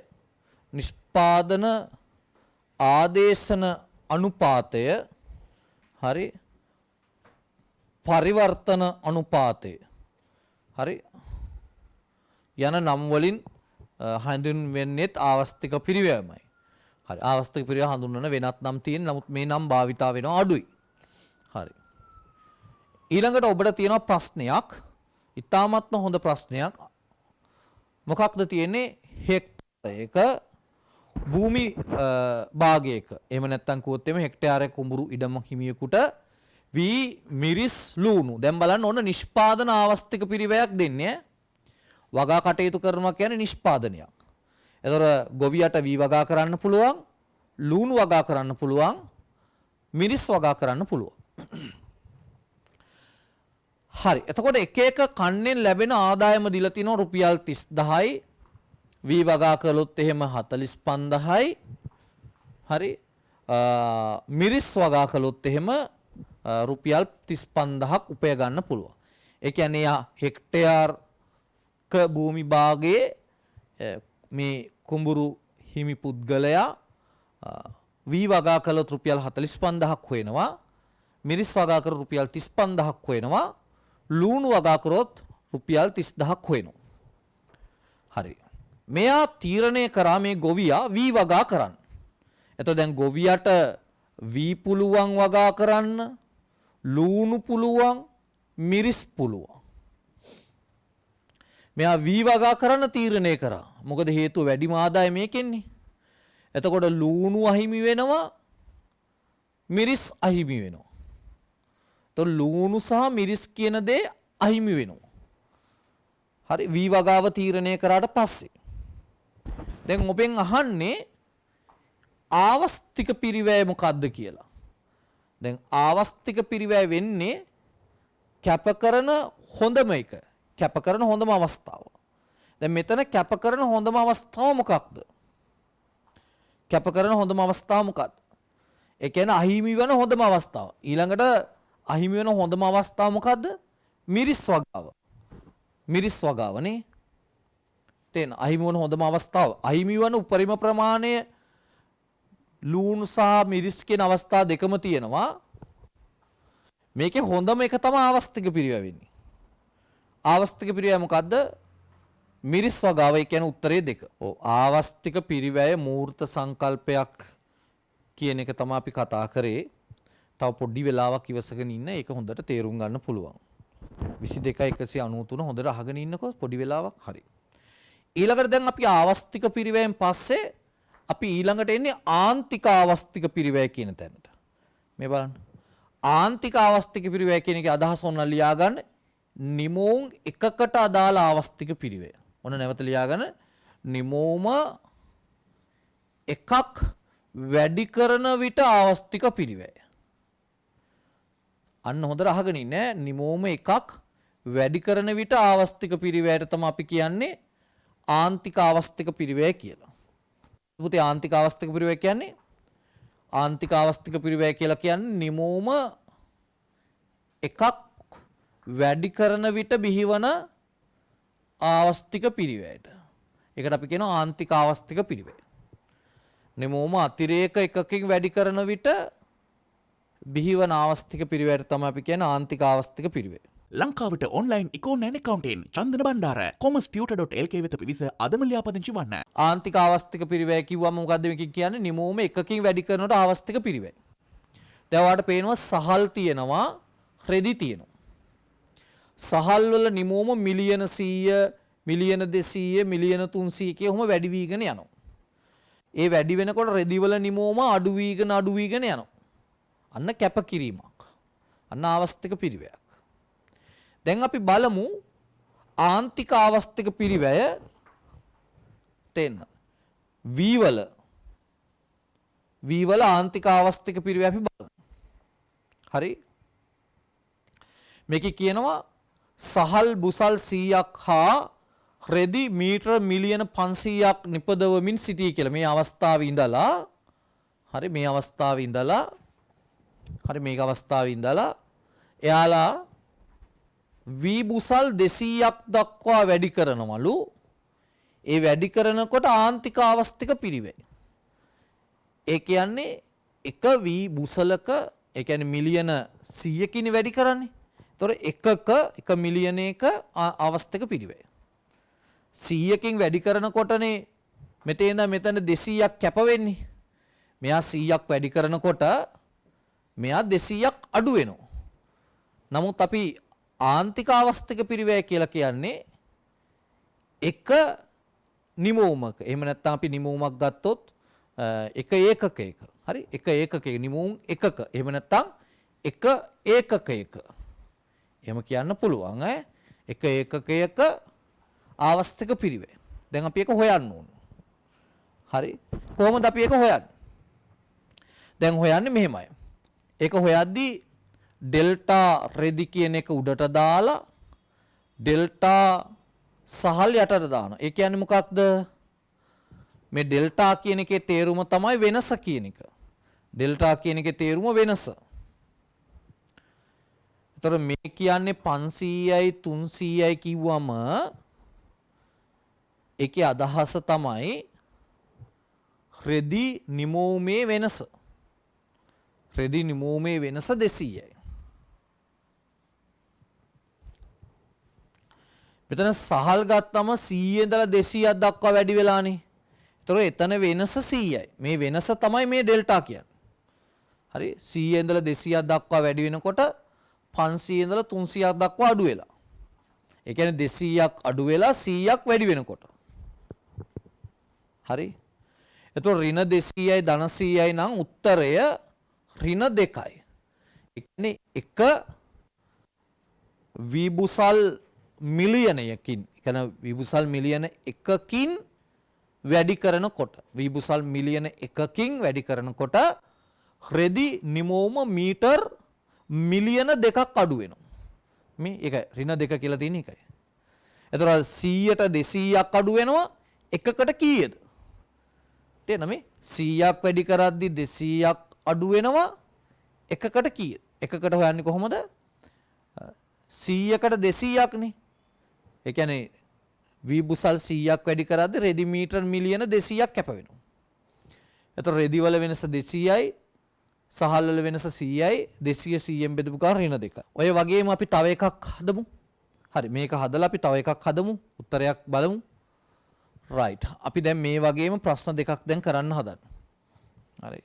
නිෂ්පාදන ආදේශන අනුපාතය, හරි, පරිවර්තන අනුපාතය, හරි, යන නම් වලින් හඳුන්වන්නේත් ආවස්තික පිරිවැයමයි. හරි. ආවස්තික පිරිවැය හඳුන්වන වෙනත් නම් තියෙන. නමුත් මේ නම් භාවිතා වෙනවා අඩුයි. හරි. ඊළඟට ඔබට තියෙනවා ප්‍රශ්නයක්. ඉතාමත්ම හොඳ ප්‍රශ්නයක්. මොකක්ද තියෙන්නේ? හෙක්ටරයක භූමි භාගයක. එහෙම නැත්නම් කිව්වොත් එimhe හෙක්ටයාරයක කුඹුරු ඉඩම හිමියෙකුට වී මිරිස් ලූණු. දැන් බලන්න ඕන නිෂ්පාදන ආවස්තික පිරිවැයක් දෙන්නේ. වගා කටයුතු කරනවා කියන්නේ නිෂ්පාදනයක්. එතකොට ගොවියට වී වගා කරන්න පුළුවන්, ලූණු වගා කරන්න පුළුවන්, මිරිස් වගා කරන්න පුළුවන්. හරි. එතකොට එක එක කන්නෙන් ලැබෙන ආදායම දීලා තිනවා රුපියල් 30000යි. වී වගා කළොත් එහෙම 45000යි. හරි. මිරිස් වගා කළොත් එහෙම රුපියල් 35000ක් උපය ගන්න පුළුවන්. ඒ කියන්නේ හෙක්ටයාරක භූමි භාගයේ මේ කුඹුරු හිමි පුද්ගලයා වී වගා කළොත් රුපියල් 45000ක් හොයනවා. මිරිස් වගා කරොත් රුපියල් 35000ක් හොයනවා. ලූණු වගා කරොත් රුපියල් 30000ක් හොයනවා. හරි. මෙයා තීරණය කරා මේ ගොවියා වී වගා කරන්න. එතකොට දැන් ගොවියට වී පුළුවන් වගා කරන්න, ලූණු පුළුවන්, මිරිස් පුළුවන්. මෙයා වී වගා කරන්න තීරණය කරා. මොකද හේතුව වැඩිම ආදායම මේකෙන්නේ. එතකොට ලූණු අහිමි වෙනවා, මිරිස් අහිමි වෙනවා. එතකොට ලූණු සහ මිරිස් කියන දේ අහිමි වෙනවා. හරි. වී වගාව තීරණය කරාට පස්සේ දැන් ඔබෙන් අහන්නේ ආවස්තික පිරිවැය මොකද්ද කියලා. දැන් ආවස්තික පිරිවැය වෙන්නේ කැප කරන හොඳම එක. කැප කරන හොඳම අවස්ථාව. දැන් මෙතන කැප කරන හොඳම අවස්ථාව මොකක්ද? කැප කරන හොඳම අවස්ථාව මොකක්ද? ඒ කියන්නේ අහිමි වෙන හොඳම අවස්ථාව. ඊළඟට අහිමි වෙන හොඳම අවස්ථාව මොකද්ද? මිරිස් වගාව. මිරිස් වගාවනේ. තේන අහිමි වෙන හොඳම අවස්ථාව. අහිමි වෙන උපරිම ප්‍රමාණය ලූණු සහ මිරිස් කියන අවස්ථා දෙකම තියෙනවා. මේකේ හොඳම එක තමයි ආවස්තික පිරිවැය වෙන්නේ. ආවස්තික පිරිවැය මොකද්ද? මිරිස් වගාව. ඒ කියන්නේ උත්තරේ දෙක. ඔව් ආවස්තික පිරිවැය මූර්ත සංකල්පයක් කියන එක තමයි අපි කතා කරේ. තව පොඩි වෙලාවක් ඉවසගෙන ඉන්න ඒක හොඳට තේරුම් ගන්න පුළුවන්. 22 193 හොඳට අහගෙන ඉන්නකො පොඩි වෙලාවක් හරි. ඊළඟට දැන් අපි ආවස්තික පිරිවැයෙන් පස්සේ අපි ඊළඟට එන්නේ ආන්තික ආවස්තික පිරිවැය කියන තැනට. මේ බලන්න. ආන්තික ආවස්තික පිරිවැය කියන එකේ අදහස ඔන්න ලියා ගන්න. නිමෝම් එකකට අදාළ ආවස්තික පිරිවැය. ඔන්න නැවත ලියා ගන්න. නිමෝම එකක් වැඩි කරන විට ආවස්තික පිරිවැය. අන්න හොඳට අහගෙන ඉන්න. නිමෝම එකක් වැඩි කරන විට ආවස්තික පිරිවැයට තමයි අපි කියන්නේ ආන්තික ආවස්තික පිරිවැය කියලා. පුතේ ආන්තික ආවස්තික පිරිවැය කියන්නේ ආන්තික ආවස්තික පිරිවැය කියලා කියන්නේ නිමෝම එකක් වැඩි කරන විට බිහිවන ආවස්තික පිරිවැයට. ඒකට අපි කියනවා ආන්තික ආවස්තික පිරිවැය. නිමෝම අතිරේක එකකින් වැඩි කරන විට බිහිවන ආවස්තික පිරිවැයට තමයි අපි කියන්නේ ආන්තික ආවස්තික පිරිවැය. ලංකාවට ඔන්ලයින් ඉකෝනෑන් එකකවන්ටෙන් චන්දන බණ්ඩාර කොමස්ටියුට.lk වෙත පිවිස අදම ලියාපදිංචි වන්න. ආන්තික ආවස්තික පිරිවැය කිව්වම මොකද්ද මේකෙන් කියන්නේ? නිමෝම එකකින් වැඩි කරනකොට ආවස්තික පිරිවැය. දැන් ඔයාලට පේනවා සහල් තියෙනවා, රෙදි තියෙනවා. සහල් වල නිමෝම මිලියන 100, මිලියන 200, මිලියන 300 කියවම වැඩි වීගෙන යනවා. ඒ වැඩි වෙනකොට රෙදි වල නිමෝම අඩු වීගෙන යනවා. අන්න කැපකිරීමක්. අන්න ආවස්තික පිරිවැයක්. දැන් අපි බලමු ආන්තික ආවස්තික පිරිවැය තෙන්න. V වල ආන්තික ආවස්තික පිරිවැය අපි බලමු. හරි? මේකේ කියනවා සහල් බුසල් 100ක් හා රෙදි මීටර මිලියන 500ක් නිපදවමින් සිටී කියලා. මේ අවස්ථාවේ ඉඳලා මේක අවස්ථාවේ ඉඳලා එයාලා V බුසල් 200ක් දක්වා වැඩි කරනවලු. ඒ වැඩි කරනකොට ආන්තික ආවස්තික පිරිවැය. ඒ කියන්නේ එක V බුසලක ඒ කියන්නේ මිලියන 100කින් වැඩි කරන්නේ. ඒතොර එක මිලියනයක ආවස්තික පිරිවැය. 100කින් වැඩි කරනකොටනේ මෙතන 200ක් කැප වෙන්නේ. මෙයා 100ක් වැඩි කරනකොට මෙයා 200ක් අඩු වෙනවා. නමුත් අපි ආන්තික ආවස්තික පිරිවැය කියලා කියන්නේ එක නිමෝමක. එහෙම නැත්නම් අපි නිමෝමක් ගත්තොත් එක ඒකකයක. හරි? එක ඒකකයක නිමෝම් එකක. එහෙම නැත්නම් එක ඒකකයක. එහෙම කියන්න පුළුවන් ඈ. එක ඒකකයක ආවස්තික පිරිවැය. දැන් අපි ඒක හොයන්න ඕන. හරි? කොහොමද අපි ඒක හොයන්නේ? දැන් හොයන්නේ මෙහෙමයි. ඒක හොයද්දී ඩෙල්ටා රෙදි කියන එක උඩට දාලා ඩෙල්ටා සහල් යටට දානවා. ඒ කියන්නේ මොකක්ද? මේ ඩෙල්ටා කියන එකේ තේරුම තමයි වෙනස කියන එක. ඩෙල්ටා කියන එකේ තේරුම වෙනස. ඒතර මේ කියන්නේ 500යි 300යි කිව්වම ඒකේ අදහස තමයි රෙදි නිමෝමේ වෙනස. රෙදි නිමෝමේ වෙනස 200යි. මෙතන සහල් ගත්තම 100 ඉඳලා 200ක් දක්වා වැඩි වෙලානේ. ඒතර එතන වෙනස 100යි. මේ වෙනස තමයි මේ ඩෙල්ටා කියන්නේ. හරි? 100 ඉඳලා 200ක් දක්වා වැඩි වෙනකොට 500 ඉඳලා 300ක් දක්වා අඩු වෙලා. ඒ කියන්නේ 200ක් අඩු වෙලා 100ක් වැඩි වෙනකොට. හරි? එතකොට ඍණ 200යි ධන 100යි නම් උත්තරය ඍණ 2යි. ඒ කියන්නේ එක විබුසල් මිලියනයකින් විබුසල් මිලියන එකකින් වැඩි කරනකොට විබුසල් මිලියන එකකින් වැඩි කරනකොට රෙදි නිමෝම මීටර් මිලියන 2ක් අඩු වෙනවා. මේ ඒක ඍණ 2 කියලා තියෙන එකයි. එතකොට 100ට 200ක් අඩු වෙනවා එකකට කීයද? තේරෙනවද මේ 100ක් වැඩි කරද්දි 200ක් අඩු වෙනවා එකකට කීයද? එකකට හොයන්නේ කොහොමද? 100කට 200ක් නේ. ඒ කියන්නේ විබුසල් 100ක් වැඩි කරද්දී රෙදි මීටර මිලියන 200ක් කැප වෙනවා. එතකොට රෙදි වල වෙනස 200යි සහල් වල වෙනස 100යි 200 100ෙන් බෙදපු ගාන ඍණ 2. ඔය වගේම අපි තව එකක් හදමු. හරි මේක හදලා අපි තව එකක් හදමු. උත්තරයක් බලමු. right. අපි දැන් මේ වගේම ප්‍රශ්න දෙකක් දැන් කරන්න හදන්න. හරි.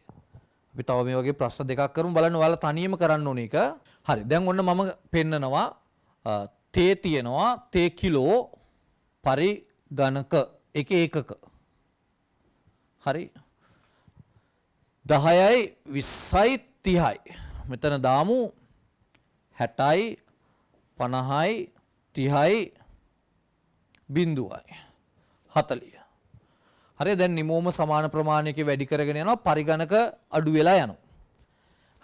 අපි තව මේ වගේ ප්‍රශ්න දෙකක් කරමු බලන්න ඔයාලා තනියම කරන්න ඕන එක. හරි. දැන් ඔන්න මම පෙන්නනවා තේ තියෙනවා තේ කිලෝ පරිගණක එකක. හරි. 10යි 20යි 30යි. මෙතන දාමු 60යි 50යි 30යි බිංදුවයි 40. හරි දැන් නිමෝම සමාන ප්‍රමාණයක වැඩි කරගෙන යනවා පරිගණක අඩු වෙලා යනවා.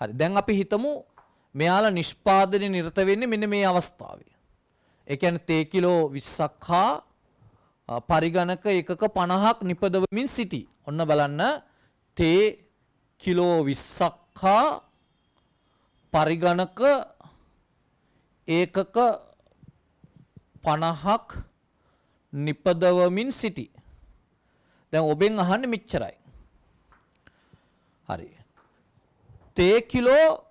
හරි දැන් අපි හිතමු මෙයාලා නිෂ්පාදනයේ නිරත වෙන්නේ මෙන්න මේ අවස්ථාවේ. ඒ කියන්නේ තේ කිලෝ 20ක් හා පරිගණක එකක 50ක් නිපදවමින් සිටී. ඔන්න බලන්න තේ කිලෝ 20ක් හා පරිගණක ඒකක 50ක් නිපදවමින් සිටි. දැන් ඔබෙන් අහන්නේ මෙච්චරයි. හරි. තේ කිලෝ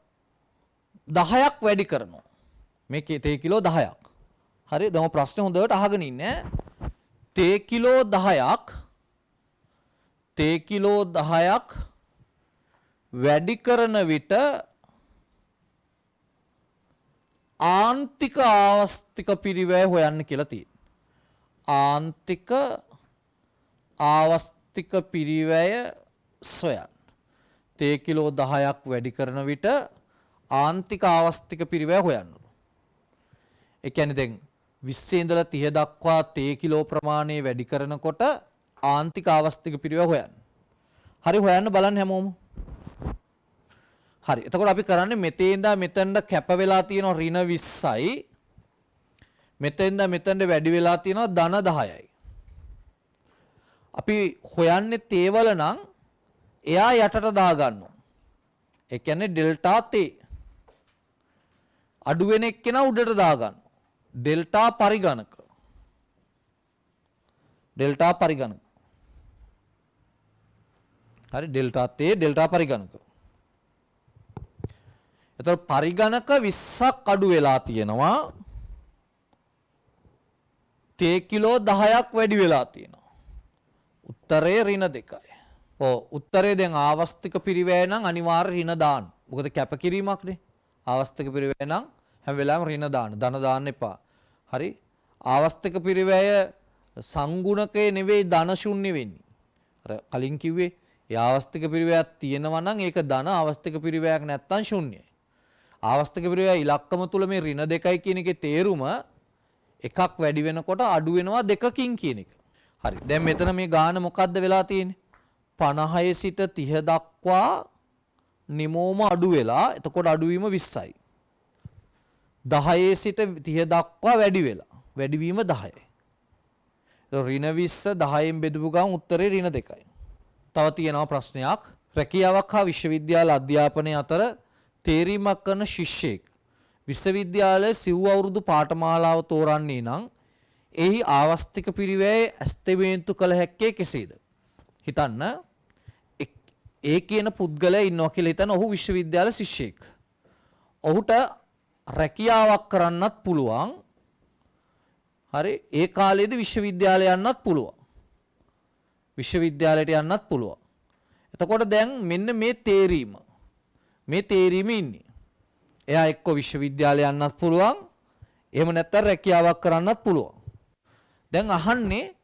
10ක් වැඩි කරනවා. මේකේ තේ කිලෝ 10ක්. හරි. දැන් ඔය ප්‍රශ්නේ හොඳට අහගෙන ඉන්න. තේ කිලෝ 10ක් වැඩි කරන විට ආන්තික ආවස්තික පිරිවැය හොයන්න කියලා තියෙනවා. ආන්තික ආවස්තික පිරිවැය සොයන්න. තේ කිලෝ 10ක් වැඩි කරන විට ආන්තික ආවස්තික පිරිවැය හොයන්න. ඒ කියන්නේ දැන් 20 ඉඳලා 30 දක්වා තේ කිලෝ ප්‍රමාණය වැඩි කරනකොට ආන්තික ආවස්තික පිරිවැය හොයන්න. හරි හොයන්න බලන්න හැමෝම. හරි. එතකොට අපි කරන්නේ මෙතේ ඉඳලා මෙතනට කැප වෙලා තියෙන ඍණ 20යි. මෙතෙන් ඉඳලා මෙතනට වැඩි වෙලා තියෙනවා ධන 10යි. අපි හොයන්නේ තේවල නම් එයා යටට දා ගන්නවා. ඒ කියන්නේ ඩෙල්ටා තේ. අඩු වෙන එක්කෙනා උඩට දා ගන්නවා. ඩෙල්ටා පරිගණක. ඩෙල්ටා පරිගණක. හරි ඩෙල්ටා තේ ඩෙල්ටා පරිගණක. එතකොට පරිගණක 20ක් අඩු වෙලා තියෙනවා. තේ කිලෝ 10ක් වැඩි වෙලා තියෙනවා. උත්තරේ ඍණ 2යි. ඔව් උත්තරේ දැන් ආවස්තික පිරිවැය නම් අනිවාර්ය ඍණ දාන්න. මොකද කැපකිරීමක්නේ. ආවස්තික පිරිවැය නම් හැම වෙලාවෙම ඍණ දාන්න. ධන දාන්න එපා. හරි? ආවස්තික පිරිවැය සංගුණකේ නෙවෙයි ධන ශුන්‍ය වෙන්නේ. අර කලින් කිව්වේ ඒ ආවස්තික පිරිවැයක් තියෙනවා නම් ඒක ධන ආවස්තික පිරිවැයක් නැත්තම් ශුන්‍යයි. ආවස්තික පිරිවැය ඉලක්කම තුල මේ ඍණ 2යි කියන එකේ තේරුම එකක් වැඩි වෙනකොට අඩු වෙනවා දෙකකින් කියන එක. හරි. දැන් මෙතන මේ ගාන මොකද්ද වෙලා තියෙන්නේ? 50 සිට 30 දක්වා නිමෝම අඩු වෙලා එතකොට අඩුවීම 20යි. 10 සිට 30 දක්වා වැඩි වෙලා වැඩිවීම 10යි. ඍණ 20 10න් බෙදපු ගමන් උත්තරේ ඍණ 2යි. තව තියෙනවා ප්‍රශ්නයක්. රැකියාවක් හා විශ්වවිද්‍යාල අධ්‍යාපනය අතර තේරීමක් කරන ශිෂ්‍යෙක් විශ්වවිද්‍යාලයේ සිව් අවුරුදු පාඨමාලාව තෝරන්නේ නම් එහි ආවස්තික පිරිවැය ඇස්තමේන්තු කළ හැක්කේ කෙසේද? හිතන්න ඒ කියන පුද්ගලයා ඉන්නවා කියලා හිතන ඔහු විශ්වවිද්‍යාල ශිෂ්‍යෙක්. ඔහුට රැකියාවක් කරන්නත් පුළුවන්. හරි ඒ කාලේදී විශ්වවිද්‍යාලය යන්නත් පුළුවන්. විශ්වවිද්‍යාලයට යන්නත් පුළුවන්. එතකොට දැන් මෙන්න මේ තේරීම ඉන්නේ. එයා එක්ක විශ්වවිද්‍යාලය යන්නත් පුළුවන්. එහෙම නැත්නම් රැකියාවක් කරන්නත් පුළුවන්. දැන් අහන්නේ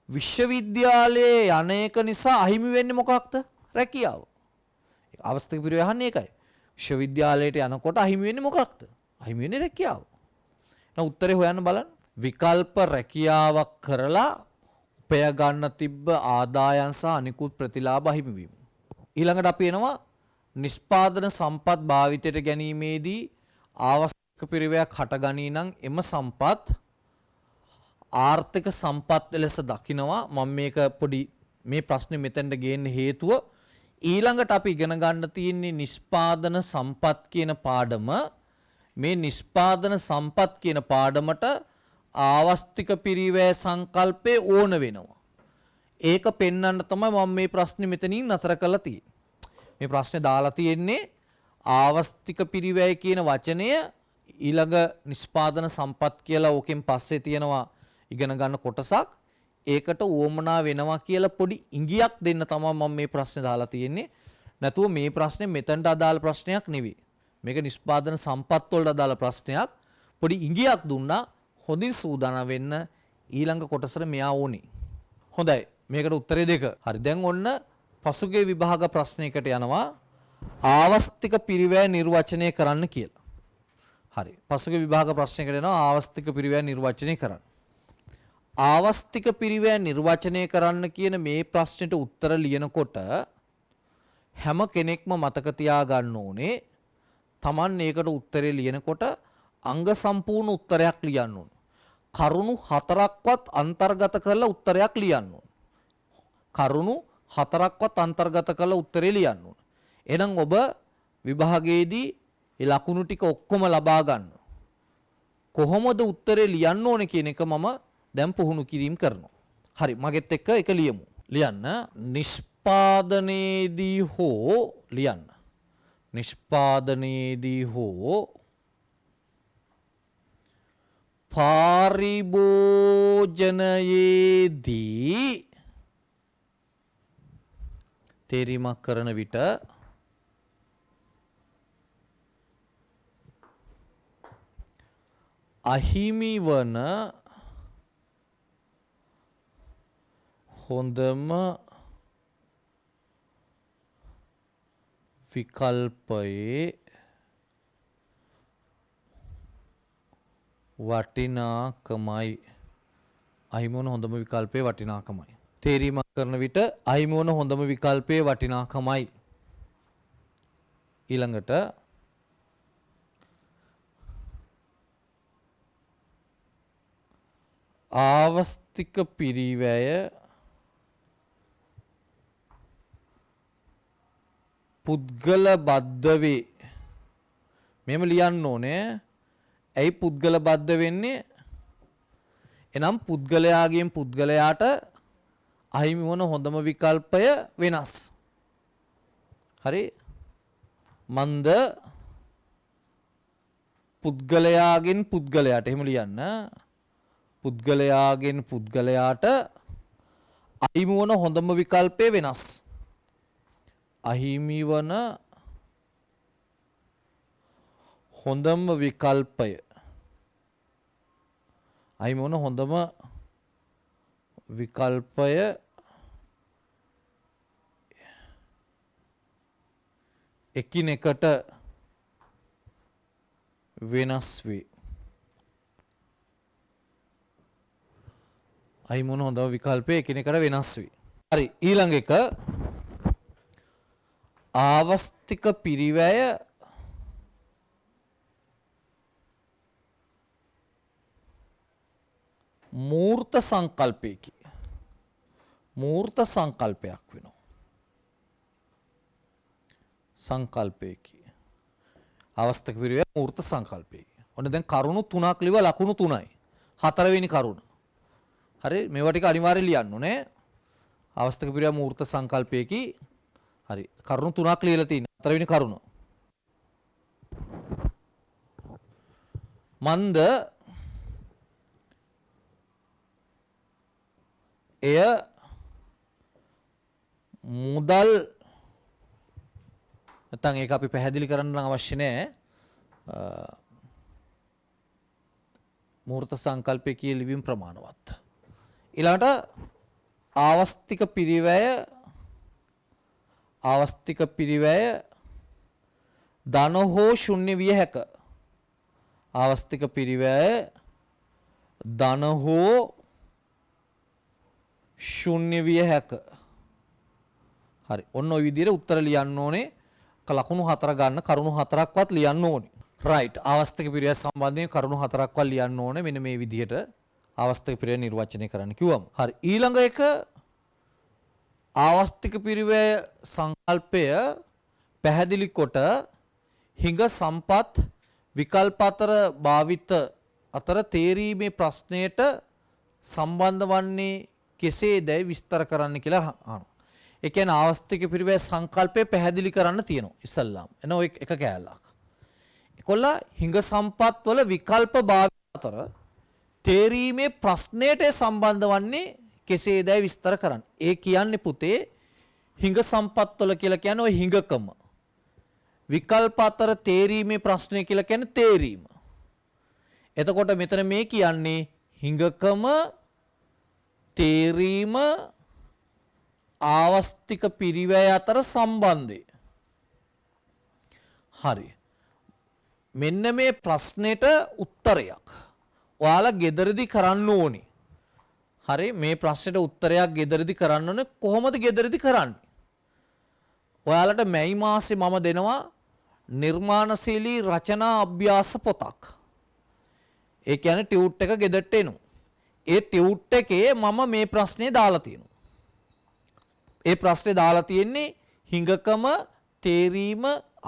විශ්වවිද්‍යාලයේ යන එක නිසා අහිමි වෙන්නේ මොකක්ද? රැකියාව. අවස්ථික පිරිවැය අහන්නේ ඒකයි. විශ්වවිද්‍යාලයට යනකොට අහිමි වෙන්නේ මොකක්ද? අහිමි වෙන්නේ රැකියාව. එහෙනම් උත්තරේ හොයන්න බලන්න. විකල්ප රැකියාවක් කරලා උපය ගන්න තිබ්බ ආදායන් සහ අනිකුත් ප්‍රතිලාභ අහිමි වීම. ඊළඟට අපි එනවා නිෂ්පාදන සම්පත් භාවිතයට ගැනීමේදී ආවස්තික පිරිවැයක් හටගනී නම් එම සම්පත් ආර්ථික සම්පත් ලෙස දකිනවා. මම මේක පොඩි මේ ප්‍රශ්නේ මෙතෙන්ට ගේන්න හේතුව ඊළඟට අපි ඉගෙන ගන්න තියෙන්නේ නිෂ්පාදන සම්පත් කියන පාඩම. මේ නිෂ්පාදන සම්පත් කියන පාඩමට ආවස්තික පිරිවැය සංකල්පය ඕන වෙනවා. ඒක පෙන්වන්න තමයි මම මේ ප්‍රශ්නේ මෙතනින් නතර කරලා තියෙන්නේ. මේ ප්‍රශ්නේ දාලා තියෙන්නේ ආවස්තික පිරිවැය කියන වචනය ඊළඟ නිෂ්පාදන සම්පත් කියලා ඕකෙන් පස්සේ තියෙනවා ඉගෙන ගන්න කොටසක්. ඒකට උවමනා වෙනවා කියලා පොඩි ඉඟියක් දෙන්න තමයි මම මේ ප්‍රශ්නේ දාලා තියෙන්නේ. නැතුව මේ ප්‍රශ්නේ මෙතනට අදාළ ප්‍රශ්නයක් නෙවෙයි. මේක නිෂ්පාදන සම්පත් වලට අදාළ ප්‍රශ්නයක්. පොඩි ඉඟියක් දුන්නා. හොඳින් සූදානම් වෙන්න ඊළඟ කොටසට මෙයා ඕනේ. හොඳයි. මේකට උත්තරේ 2. හරි. දැන් ඔන්න පසුගිය විභාග ප්‍රශ්නයකට යනවා ආවස්තික පිරිවැය නිර්වචනය කරන්න කියලා. හරි. පසුගිය විභාග ප්‍රශ්නයකට යනවා ආවස්තික පිරිවැය නිර්වචනය කරන්න. ආවස්තික පිරිවැය නිර්වචනය කරන්න කියන මේ ප්‍රශ්නෙට උත්තර ලියනකොට හැම කෙනෙක්ම මතක තියාගන්න ඕනේ Taman ඒකට උත්තරේ ලියනකොට අංග සම්පූර්ණ උත්තරයක් ලියන්න ඕන. කරුණු 4ක්වත් අන්තර්ගත කරලා උත්තරයක් ලියන්න ඕන. කරුණු 4ක්වත් අන්තර්ගත කරලා උත්තරේ ලියන්න ඕන. එහෙනම් ඔබ විභාගයේදී ඒ ලකුණු ටික ඔක්කොම ලබා ගන්න. කොහොමද උත්තරේ ලියන්න ඕනේ කියන එක මම දැන් පුහුණු කිරීම කරනවා. හරි මගෙත් එක්ක එක ලියමු. ලියන්න නිෂ්පාදනයේදී හෝ ලියන්න. නිෂ්පාදනයේදී හෝ පාරිභෝජනයේදී තේරීමක් කරන විට අහිමි වන හොඳම විකල්පයේ වටිනාකමයි. අහිමි වන හොඳම විකල්පයේ වටිනාකමයි. තේරීමක් කරන විට අහිමි වන හොඳම විකල්පයේ වටිනාකමයි. ඊළඟට ආවස්තික පිරිවැය පුද්ගල බද්ධ වේ. මෙහෙම ලියන්න ඕනේ. ඇයි පුද්ගල බද්ධ වෙන්නේ? එනම් පුද්ගලයාගෙන් පුද්ගලයාට අහිමි වන හොඳම විකල්පය වෙනස්. හරි? මන්ද පුද්ගලයාගෙන් පුද්ගලයාට එහෙම ලියන්න. පුද්ගලයාගෙන් පුද්ගලයාට අහිමි වන හොඳම විකල්පය වෙනස්. අහිමි වන හොඳම විකල්පය අහිමි වන හොඳම විකල්පය එකිනෙකට වෙනස් වේ. අහිමි වන හොඳම විකල්පය එකිනෙකට වෙනස් වේ. හරි ඊළඟ එක ආවස්තික පිරිවැය මූර්ත සංකල්පයකි. මූර්ත සංකල්පයක් වෙනවා. සංකල්පයකි. අවස්තික පිරිවැය මූර්ත සංකල්පයකි. ඔන්න දැන් කරුණු 3ක් ලිව ලකුණු 3යි. 4 වෙනි කරුණ. හරි මේවා ටික අනිවාර්යයෙන් ලියන්න ඕනේ. අවස්තික පිරිවැය මූර්ත සංකල්පයකි. හරි කරුණු 3ක් ලියලා තියෙනවා. 4 වෙනි කරුණ. මන්ද එය මුදල් නැත්නම් ඒක අපි පැහැදිලි කරන්න නම් අවශ්‍ය නැහැ. මූර්ත සංකල්පයේ කියලිවීම ප්‍රමාණවත්. ඊළඟට ආවස්තික පිරිවැය ධන හෝ ශුන්‍ය විය හැක. ආවස්තික පිරිවැය ධන හෝ ශුන්‍ය විය හැක. හරි ඔන්න ඔය විදිහට උත්තර ලියන්න ඕනේ. ලකුණු 4 ගන්න කරුණු 4ක්වත් ලියන්න ඕනේ. රයිට් ආවස්තික පිරිවැය සම්බන්ධයෙන් කරුණු 4ක්වත් ලියන්න ඕනේ. මෙන්න මේ විදිහට ආවස්තික පිරිවැය නිර්වචනය කරන්න කිව්වම. හරි ඊළඟ එක ආවස්තික පිරිවැය සංකල්පය පැහැදිලි කොට හිඟ සම්පත් විකල්ප අතර භාවිත අතර තේරීමේ ප්‍රශ්නයට සම්බන්ධ වන්නේ කෙසේදැයි විස්තර කරන්න කියලා අහනවා. ඒ කියන්නේ ආවස්තික පිරිවැය සංකල්පය පැහැදිලි කරන්න තියෙනවා ඉස්සල්ලාම. එන ඔය එක කෑල්ලක්. ඒකොල්ලා හිඟ සම්පත් වල විකල්ප භාවිත අතර තේරීමේ ප්‍රශ්නයට සම්බන්ධ වන්නේ කෙසේදැයි විස්තර කරන්න. ඒ කියන්නේ පුතේ හිඟ සම්පත් වල කියලා කියන්නේ ඔය හිඟකම. විකල්ප අතර තේරීමේ ප්‍රශ්නය කියලා කියන්නේ තේරීම. එතකොට මෙතන මේ කියන්නේ හිඟකම තේරීම ආවස්තික පිරිවැය අතර සම්බන්ධය. හරි. මෙන්න මේ ප්‍රශ්නෙට උත්තරයක් ඔයාලා ගෙදරදී කරන්න ඕනේ. හරි මේ ප්‍රශ්නෙට උත්තරයක් ගෙදරදී කරන්න ඕනේ. කොහොමද ගෙදරදී කරන්නේ? ඔයාලට මැයි මාසේ මම දෙනවා නිර්මාණශීලී රචනා අභ්‍යාස පොතක්. ඒ කියන්නේ ටියුට් එක ගෙදරට එනවා. ඒ ටියුට් එකේ මම මේ ප්‍රශ්නේ දාලා තියෙනවා. ඒ ප්‍රශ්නේ දාලා තියෙන්නේ හිඟකම තේරීම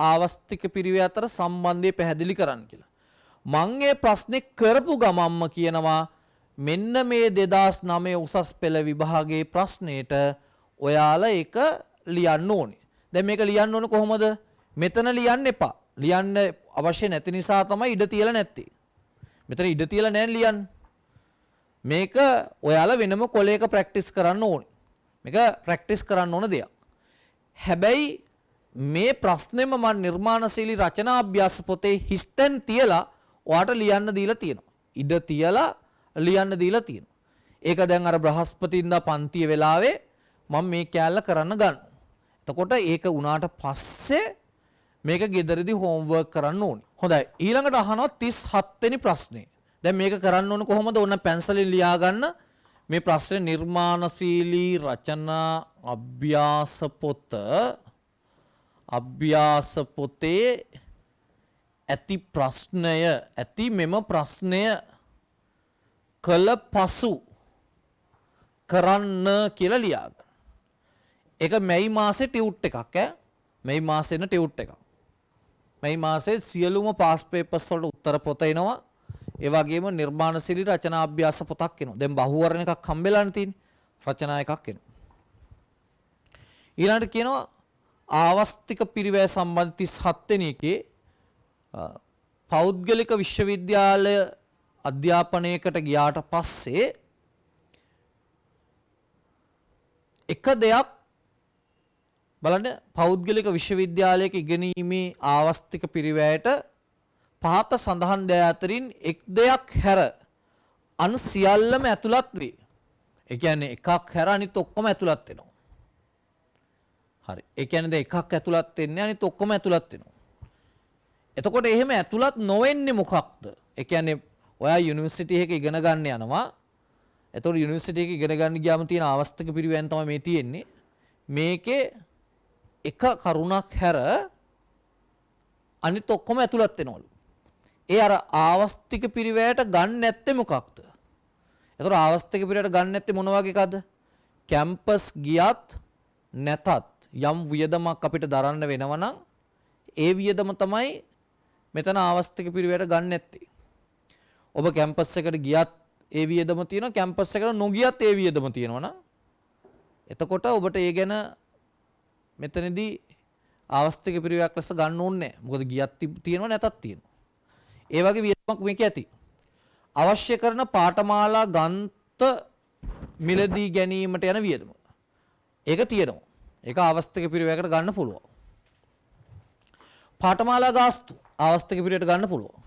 ආවස්තික පිරිවැය අතර සම්බන්ධය පැහැදිලි කරන්න කියලා. මං ඒ ප්‍රශ්නේ කරපු ගමම්ම කියනවා මෙන්න මේ 2009 උසස් පෙළ විභාගයේ ප්‍රශ්නෙට ඔයාලා ඒක ලියන්න ඕනේ. දැන් මේක ලියන්න ඕන කොහොමද? මෙතන ලියන්න එපා. ලියන්න අවශ්‍ය නැති නිසා තමයි ඉඩ තියලා නැත්තේ. මෙතන ඉඩ තියලා නැහැ ලියන්න. මේක ඔයාලා වෙනම කොලයක ප්‍රැක්ටිස් කරන්න ඕනේ. මේක ප්‍රැක්ටිස් කරන්න ඕන දෙයක්. හැබැයි මේ ප්‍රශ්නෙම මම නිර්මාණශීලී රචනා අභ්‍යාස පොතේ හිස්තැන් තියලා ඔයාට ලියන්න දීලා තියෙනවා. ඉඩ තියලා ලියන්න දීලා තියෙනවා. ඒක දැන් අර බ්‍රහස්පතින්දා පන්තිය වෙලාවේ මම මේ කෑල්ල කරන්න ගන්නවා. එතකොට ඒක උනාට පස්සේ මේක ගෙදරදී හෝම්වර්ක් කරන්න ඕනේ. හොඳයි. ඊළඟට අහනවා 37 වෙනි ප්‍රශ්නේ. දැන් මේක කරන්න ඕන කොහොමද? ඕන පැන්සලෙන් ලියා ගන්න. මේ ප්‍රශ්නේ නිර්මාණශීලී රචනා අභ්‍යාස පොතේ ඇති ප්‍රශ්නය ඇති මෙම ප්‍රශ්නය කළ පසු කරන්න කියලා ලියා ගන්න. ඒක මැයි මාසේ ටියුට් එකක් ඈ. මැයි මාසෙන ටියුට් එකක්. මැයි මාසේ සියලුම පාස් පේපර්ස් වලට උත්තර පොත එනවා. ඒ වගේම නිර්මාණශීලී රචනා අභ්‍යාස පොතක් එනවා. දැන් බහුවර්ණ එකක් හම්බෙලානේ තියෙන්නේ. රචනා එකක් එනවා. ඊළඟට කියනවා ආවස්තික පිරිවැය සම්බන්ධ 37 වෙනි එකේ පෞද්ගලික විශ්වවිද්‍යාලය අධ්‍යාපනයකට ගියාට පස්සේ එක දෙයක් බලන්න පෞද්ගලික විශ්වවිද්‍යාලයක ඉගෙනීමේ ආවස්තික පිරිවැයට පහත සඳහන් දෑ අතරින් එක් දෙයක් හැර අන් සියල්ලම ඇතුළත් වේ. ඒ කියන්නේ එකක් හැර අනිත් ඔක්කොම ඇතුළත් වෙනවා. හරි. ඒ කියන්නේ දැන් එකක් ඇතුළත් වෙන්නේ අනිත් ඔක්කොම ඇතුළත් වෙනවා. එතකොට එහෙම ඇතුළත් නොවෙන්නේ මොකක්ද? ඒ කියන්නේ ඔයා යුනිවර්සිටි එකක ඉගෙන ගන්න යනවා. එතකොට යුනිවර්සිටි එකක ඉගෙන ගන්න ගියාම තියෙන ආවස්තික පිරිවෙන් තමයි මේ තියෙන්නේ. මේකේ එක කරුණක් හැර අනිත් ඔක්කොම ඇතුළත් වෙනවලු. ඒ අර ආවස්තික පිරිවැයට ගන්න නැත්තේ මොකක්ද? එතකොට ආවස්තික පිරිවැයට ගන්න නැත්තේ මොන වගේ එකද? කැම්පස් ගියත් නැතත් යම් වියදමක් අපිට දරන්න වෙනවා නම් ඒ වියදම තමයි මෙතන ආවස්තික පිරිවැයට ගන්න නැත්තේ. ඔබ කැම්පස් එකට ගියත් ඒ වියදම තියෙනවා, කැම්පස් එකට නොගියත් ඒ වියදම තියෙනවා නම් එතකොට ඔබට ඒ ගැන මෙතනදී ආවස්තික පිරිවැයක් ලෙස ගන්න ඕනේ නැහැ. මොකද ගියත් තියෙනවා නැතත් තියෙනවා. ඒ වගේ වියදමක් මේක ඇති. අවශ්‍ය කරන පාඨමාලා ග්‍රන්ථ මිලදී ගැනීමට යන වියදම. ඒක තියෙනවා. ඒක ආවස්තික පිරිවැයකට ගන්න පුළුවන්. පාඨමාලා ගාස්තු ආවස්තික පිරිවැයට ගන්න පුළුවන්.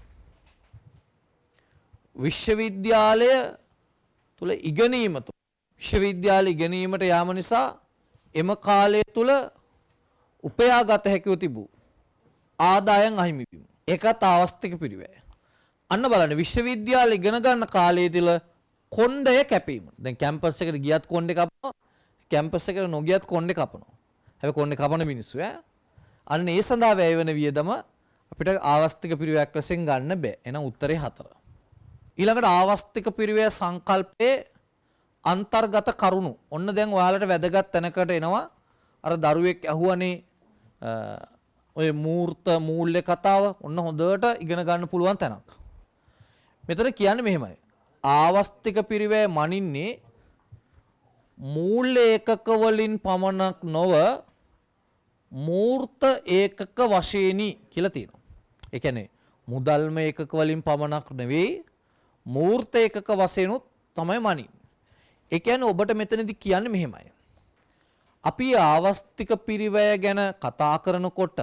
විශ්වවිද්‍යාලය තුල ඉගෙනීම තුල විශ්වවිද්‍යාල ඉගෙනීමට යාම නිසා එම කාලය තුල උපයාගත හැකිව තිබූ ආදායම් අහිමි වීම. ඒකත් ආවස්තික පිරිවැය. අන්න බලන්න විශ්වවිද්‍යාල ඉගෙන ගන්න කාලයේ තුල කොණ්ඩය කැපීම. දැන් කැම්පස් එකට ගියත් කොණ්ඩේ කපනවා, කැම්පස් එකට නොගියත් කොණ්ඩේ කපනවා. හැබැයි කොණ්ඩේ කපන මිනිස්සු ඈ. අන්න ඒ සඳහා වැය වෙන වියදම අපිට ආවස්තික පිරිවැයක් වශයෙන් ගන්න බෑ. එහෙනම් උත්තරේ 4. ඊළඟට ආවස්තික පිරිවැය සංකල්පයේ අන්තර්ගත කරුණු. ඔන්න දැන් ඔයාලට වැදගත් තැනකට එනවා. අර දරුවෙක් ඇහුවනේ ඔය මූර්ත මූල්‍ය කතාව ඔන්න හොඳට ඉගෙන ගන්න පුළුවන් තැනක්. මෙතන කියන්නේ මෙහෙමයි. ආවස්තික පිරිවැය මනින්නේ මූල්‍ය ඒකක වලින් පමණක් නොව මූර්ත ඒකක වශයෙන්ි කියලා තියෙනවා. ඒ කියන්නේ මුදල්ම ඒකක වලින් පමණක් නෙවෙයි මූර්ත ඒකක වශයෙන්ුත් තමයි මනින්නේ. ඒ කියන්නේ ඔබට මෙතනදී කියන්නේ මෙහෙමයි. අපි ආවස්තික පිරිවැය ගැන කතා කරනකොට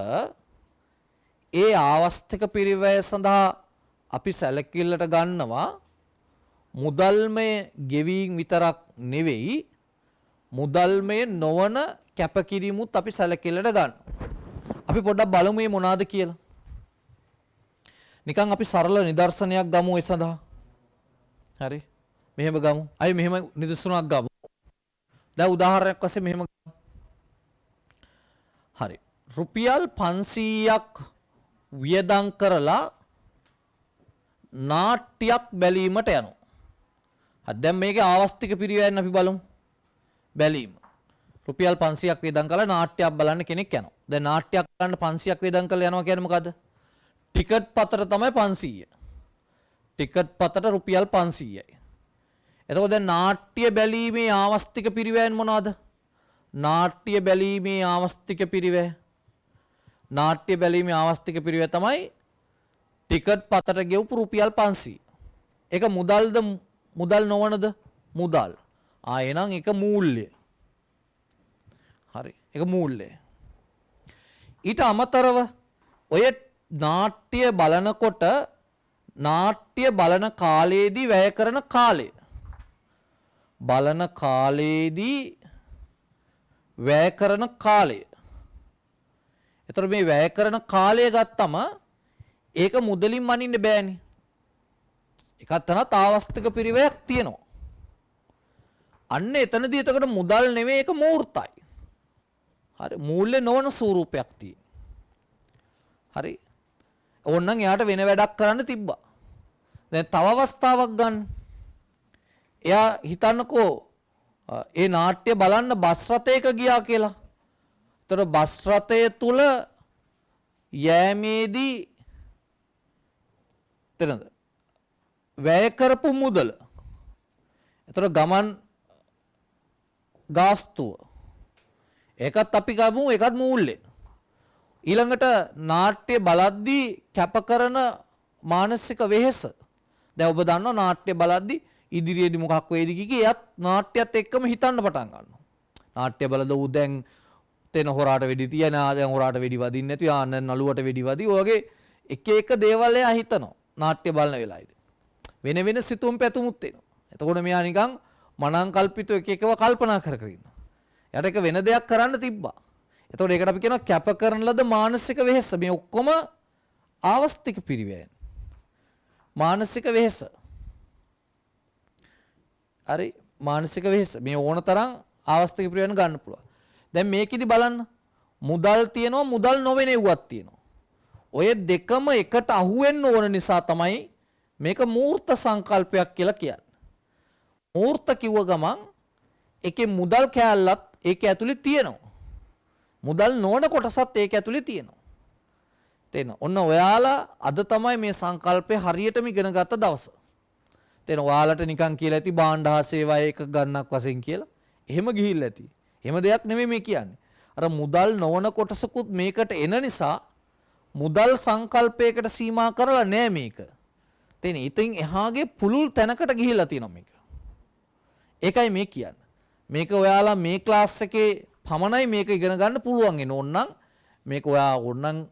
ඒ ආවස්තික පිරිවැය සඳහා අපි සැලකිල්ලට ගන්නවා මුදල්මය ගෙවීම් විතරක් නෙවෙයි මුදල්මය නොවන කැපකිරීමුත් අපි සැලකිල්ලට ගන්නවා. අපි පොඩ්ඩක් බලමු මේ මොනවාද කියලා. නිකන් අපි සරල නිදර්ශනයක් ගමු ඒ සඳහා. හරි. මෙහෙම ගමු. අය මෙහෙම නිදර්ශනයක් ගමු. දැන් උදාහරණයක් වශයෙන් මෙහෙම හරි. රුපියල් 500ක් වියදම් කරලා නාට්‍යයක් බැලීමට යනවා. හරි දැන් මේකේ ආවස්තික පිරිවැයෙන් අපි බලමු. බැලීම. රුපියල් 500ක් වියදම් කරලා නාට්‍යයක් බලන්න කෙනෙක් යනවා. දැන් නාට්‍යයක් බලන්න 500ක් වියදම් කරලා යනවා කියන්නේ මොකද්ද? ටිකට් පතර තමයි 500. ටිකට් පතට රුපියල් 500යි. එතකොට දැන් නාට්‍ය බැලීමේ ආවස්තික පිරිවැයෙන් මොනවද? නාට්‍ය බැලීමේ ආවස්තික පිරිවැය. නාට්‍ය බැලීමේ ආවස්තික පිරිවැය තමයි ටිකට් පතට ගෙවපු රුපියල් 500. ඒක මුදල්ද මුදල් නොවනද? මුදල්. එහෙනම් ඒක මූල්‍ය. හරි. ඒක මූල්‍ය. ඊට අමතරව ඔය නාට්‍ය බලනකොට නාට්‍ය බලන කාලයේදී වැය කරන කාලය. බලන කාලයේදී වැය කරන කාලය. එතකොට මේ වැය කරන කාලය ගත්තම ඒක මුදලින් මනින්න බෑනේ. එකක් තනත් ආවස්තික පිරිවැයක් තියෙනවා. අන්න එතනදී එතකොට මුදල් නෙවෙයි ඒක මූර්තයි. හරි මූල්‍ය නොවන ස්වරූපයක් තියෙන. හරි. ඕන්නම් එයාට වෙන වැඩක් කරන්න තිබ්බා. දැන් තව අවස්ථාවක් ගන්න. එයා හිතන්නකෝ ඒ නාට්‍ය බලන්න බස් රථයක ගියා කියලා. ඒතර බස් රථය තුල යෑමේදී තනද වැය කරපු මුදල. ඒතර ගමන් ගාස්තුව. ඒකත් අපි ගමු ඒකත් මූල්‍ය. ඊළඟට නාට්‍ය බලද්දී කැප කරන මානසික වෙහෙස. දැන් ඔබ දන්නවා නාට්‍ය බලද්දී ඉදිරියේදී මොකක් වෙයිද කිකී එයත් නාට්‍යයත් එක්කම හිතන්න පටන් ගන්නවා. නාට්‍ය බලද ඌ දැන් තෙන හොරාට වෙඩි තියනා දැන් හොරාට වෙඩි වදින්නේ නැති ආන්න නළුවට වෙඩි වදි ඔයගේ එක එක දේවල් එයා හිතනවා නාට්‍ය බලන වෙලාවේදී. වෙන වෙන සිතුම් පැතුමුත් එනවා. එතකොට මෙයා නිකන් මනං කල්පිතව එක එකව කල්පනා කර කර ඉන්නවා. එයාට එක වෙන දෙයක් කරන්න තිබ්බා. එතකොට ඒකට අපි කියනවා කැප කරන ලද මානසික වෙහෙස. මේ ඔක්කොම ආවස්තික පිරිවැයන්. මානසික වෙහෙස. හරි මානසික වෙහෙස. මේ ඕන තරම් ආවස්තික පිරිවැයන් ගන්න පුළුවන්. දැන් මේකෙදි බලන්න මුදල් තියෙනවා මුදල් නොවෙන ඒවත් තියෙනවා. ඔය දෙකම එකට අහු වෙන්න ඕන නිසා තමයි මේක මූර්ත සංකල්පයක් කියලා කියන්නේ. මූර්ත කිව්ව ගමන් ඒකේ මුදල් කෑල්ලත් ඒක ඇතුලේ තියෙනවා. මුදල් නොවන කොටසත් ඒක ඇතුලේ තියෙනවා. තේරෙනවද? ඔන්න ඔයාලා අද තමයි මේ සංකල්පය හරියටම ඉගෙන ගත්ත දවස. තේරෙනවද? ඔයාලට නිකන් කියලා ඇති භාණ්ඩ හා සේවාය එක ගන්නක් වශයෙන් කියලා. එහෙම ගිහිල්ලා ඇති. එහෙම දෙයක් නෙමෙයි මේ කියන්නේ. අර මුදල් නොවන කොටසකුත් මේකට එන නිසා මුදල් සංකල්පයකට සීමා කරලා නෑ මේක. තේරෙනවද? ඉතින් එහාගේ පුළුල් තැනකට ගිහිල්ලා තියෙනවා මේක. ඒකයි මේ කියන්නේ. මේක ඔයාලා මේ ක්ලාස් එකේ පමණයි මේක ඉගෙන ගන්න පුළුවන් වෙන ඕනනම් මේක ඔයා ඕනනම්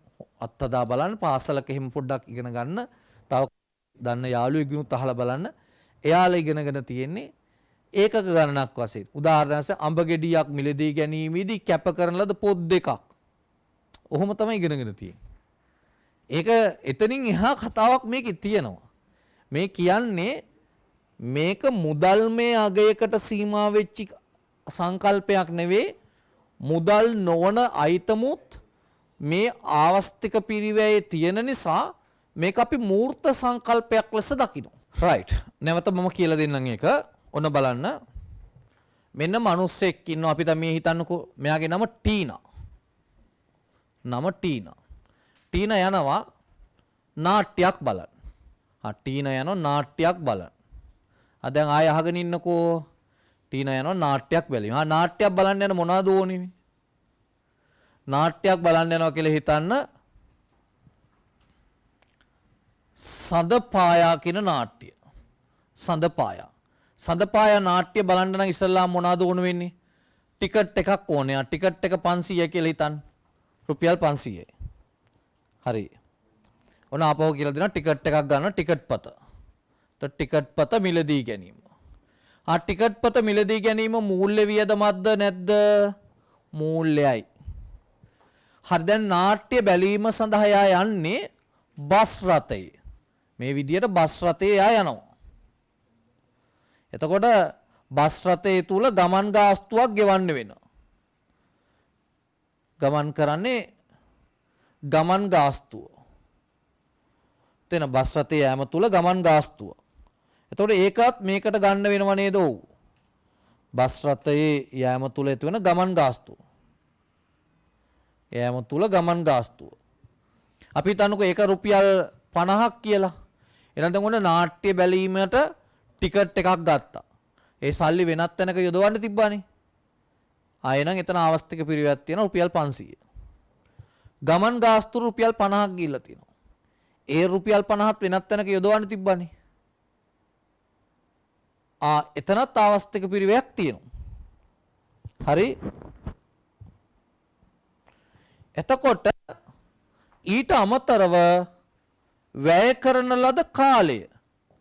අත්හදා බලන්න පාසලක එහෙම පොඩ්ඩක් ඉගෙන ගන්න. තව දන්න යාළුවෙකුනුත් අහලා බලන්න. එයාලා ඉගෙනගෙන තියෙන්නේ ඒකක ගණනක් වශයෙන්. උදාහරණයක් අඹ ගෙඩියක් මිලදී ගැනීමේදී කැප කරන ලද පොත් දෙකක්. ඔහොම තමයි ඉගෙනගෙන තියෙන්නේ. ඒක එතනින් එහා කතාවක් මේකේ තියෙනවා. මේ කියන්නේ මේක මුදල්මය අගයකට සීමා වෙච්ච සංකල්පයක් නෙවෙයි. මුදල් නොවන අයිතමුත් මේ ආවස්තික පිරිවැයේ තියෙන නිසා මේක අපි මූර්ත සංකල්පයක් ලෙස දකිනවා. රයිට්. නැවත මම කියලා දෙන්නම් ඒක. ඔන්න බලන්න. මෙන්න මිනිස්සෙක් ඉන්නවා අපි දැන් මේ හිතන්නකෝ මෙයාගේ නම ටීනා. නම ටීනා. ටීනා යනවා නාට්‍යයක් බලන්න. ටීනා යනවා නාට්‍යයක් බලන්න. දැන් ආය අහගෙන ඉන්නකෝ ටීනා යනවා නාට්‍යයක් බැලීම. නාට්‍යයක් බලන්න යන මොනවද ඕනේ? නාට්‍යයක් බලන්න යනවා කියලා හිතන්න සඳපායා කියන නාට්‍ය. සඳපායා. සඳපායා නාට්‍ය බලන්න නම් ඉස්සල්ලාම මොනවද ඕන වෙන්නේ? ටිකට් එකක් ඕනේ. ටිකට් එක 500යි කියලා හිතන්න. රුපියල් 500යි. හරි. ඔන්න ආපහු කියලා දෙනවා ටිකට් එකක් ගන්න ටිකට් පත. ටිකට් පත මිලදී ගැනීම. ටිකට් පත මිලදී ගැනීම මූල්‍ය වියදමක්ද නැද්ද? මූල්‍යයි. හරි දැන් නාට්‍ය බැලීම සඳහා යා යන්නේ බස් රථයේ. මේ විදියට බස් රථයේ යා යනවා. එතකොට බස් රථයේ තුල ගමන් ගාස්තුවක් ගෙවන්න වෙනවා. ගමන් කරන්නේ ගමන් ගාස්තුව. තේන බස් රථයේ යෑම තුල ගමන් ගාස්තුව. එතකොට ඒකත් මේකට ගන්න වෙනව නේද? ඔව්. බස් රථයේ යෑම තුල ඇති වෙන ගමන් ගාස්තුව. යෑම තුල ගමන් ගාස්තුව. අපි හිතන්නකෝ ඒක රුපියල් 50ක් කියලා. එහෙනම් දැන් ඔන්න නාට්‍ය බැලීමට ටිකට් එකක් ගත්තා. ඒ සල්ලි වෙනත් තැනක යොදවන්න තිබ්බානේ. ආයෙනම් එතන ආවස්තික පිරිවැයක් තියෙනවා රුපියල් 500. ගමන් ගාස්තු රුපියල් 50ක් ගිහිල්ලා තියෙනවා. ඒ රුපියල් 50ත් වෙනත් තැනක යොදවන්න තිබ්බානේ. එතනත් ආවස්තික පිරිවැයක් තියෙනවා. හරි. එතකොට ඊට අමතරව වැය කරන ලද කාලය.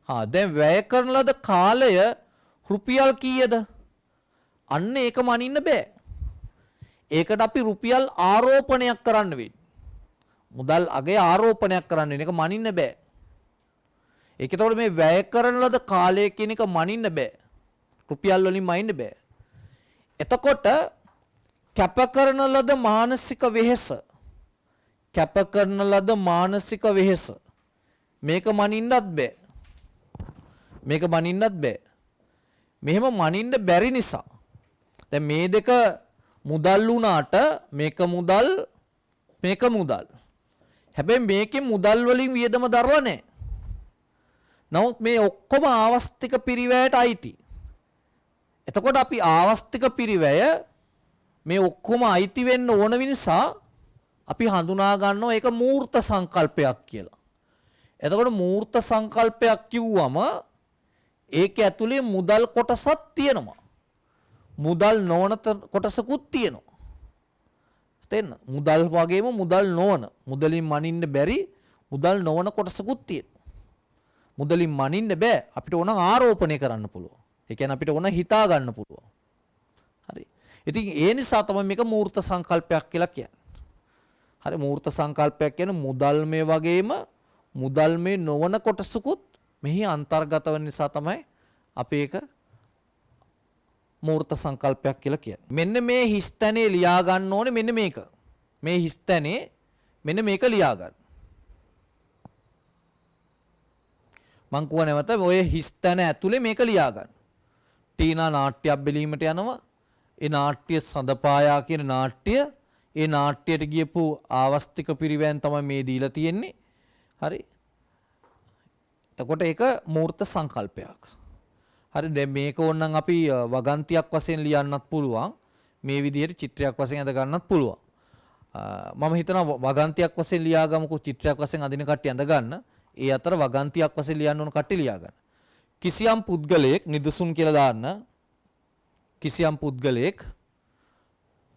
දැන් වැය කරන ලද කාලය රුපියල් කීයද? අන්න ඒක මනින්න බෑ. ඒකට අපි රුපියල් ආරෝපණයක් කරන්න වෙන්නේ. මුදල් අගේ ආරෝපණයක් කරන්න වෙන එක මනින්න බෑ. ඒක එතකොට මේ වැය කරන ලද කාලය කියන එක මනින්න බෑ. රුපියල් වලින් මනින්න බෑ. එතකොට කැප කරන ලද මානසික වෙහෙස කැප කරන ලද මානසික වෙහෙස මේක මනින්නත් බෑ. මේක මනින්නත් බෑ. මෙහෙම මනින්න බැරි නිසා දැන් මේ දෙක මුදල් වුණාට මේක මුදල් මේක මුදල්. හැබැයි මේකේ මුදල් වලින් වියදම දරලා නැහැ. නමුත් මේ ඔක්කොම ආවස්තික පිරිවැයට අයිති. එතකොට අපි ආවස්තික පිරිවැය මේ ඔක්කොම අයිති වෙන්න ඕන නිසා අපි හඳුනා ගන්නවා ඒක මූර්ත සංකල්පයක් කියලා. එතකොට මූර්ත සංකල්පයක් කිව්වම ඒක ඇතුලේ මුදල් කොටසක් තියෙනවා. මුදල් නොවන කොටසකුත් තියෙනවා. තෙන්න මුදල් වගේම මුදල් නොවන මුදලින් මනින්න බැරි මුදල් නොවන කොටසකුත් තියෙනවා. මුදලින් මනින්න බෑ අපිට ඕන ආරෝපණය කරන්න පුළුවන්. ඒ කියන්නේ අපිට ඕන හිතා ගන්න පුළුවන්. හරි. ඉතින් ඒ නිසා තමයි මේක මූර්ත සංකල්පයක් කියලා කියන්නේ. හරි මූර්ත සංකල්පයක් කියන්නේ මුදල් මේ වගේම මුදල් මේ නොවන කොටසකුත් මෙහි අන්තර්ගත වෙන නිසා තමයි අපි ඒක මූර්ත සංකල්පයක් කියලා කියන්නේ. මෙන්න මේ හිස්තැනේ ලියා ගන්න ඕනේ මෙන්න මේක. මේ හිස්තැනේ මෙන්න මේක ලියා ගන්න. මං කියව නැවත ඔය හිස්තැන ඇතුලේ මේක ලියා ගන්න. ටීනා නාට්‍යයක් බැලීමට යනවා. ඒ නාට්‍ය සඳපායා කියන නාට්‍ය ඒ නාට්‍යයට ගියපු ආවස්තික පිරිවැයෙන් තමයි මේ දීලා තියෙන්නේ. හරි. එතකොට ඒක මූර්ත සංකල්පයක්. හරි දැන් මේක ඕනනම් අපි වගන්තියක් වශයෙන් ලියන්නත් පුළුවන්. මේ විදිහට චිත්‍රයක් වශයෙන් අඳ ගන්නත් පුළුවන්. මම හිතනවා වගන්තියක් වශයෙන් ලියාගමුකෝ චිත්‍රයක් වශයෙන් අඳින කට්ටිය අඳ ගන්න. ඒ අතර වගන්තියක් වශයෙන් ලියන්න ඕන කට්ටිය ලියා ගන්න. කිසියම් පුද්ගලයෙක් නිදසුන් කියලා දාන්න. කිසියම් පුද්ගලයෙක්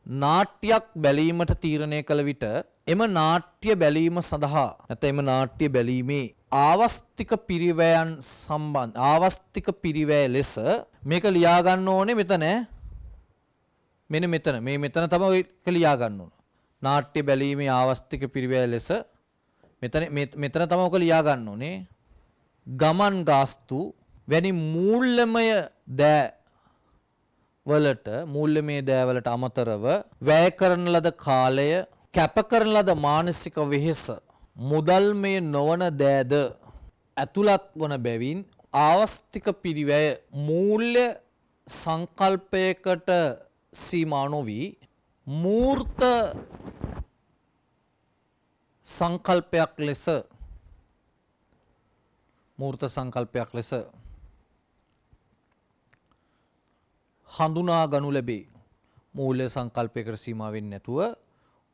නාට්‍යයක් බැලීමට තීරණය කළ විට එම නාට්‍ය බැලීම සඳහා නැත්නම් එම නාට්‍ය බැලීමේ ආවස්තික පිරිවැයන් සම්බන්ධ ආවස්තික පිරිවැය ලෙස මේක ලියා ගන්න ඕනේ මෙතන මෙන්න මෙතන මේ මෙතන තමයි ඒක ලියා ගන්න ඕන නාට්‍ය බැලීමේ ආවස්තික පිරිවැය ලෙස මෙතන තමයි ඔක ලියා ගන්න ඕනේ ගමන් ගාස්තු වැනි මූල්‍යමය දෑ වලට මූල්‍යමය දෑවලට අමතරව වැය කරන ලද කාලය කැප කරන ලද මානසික වෙහෙස මුදල් මේ නොවන දෑද ඇතුළත් වන බැවින් ආවස්තික පිරිවැය මූල්‍ය සංකල්පයකට සීමා නොවී මූර්ත සංකල්පයක් ලෙස හඳුනා ගනු ලැබේ. මූල්‍ය සංකල්පයකට සීමා වෙන්නේ නැතුව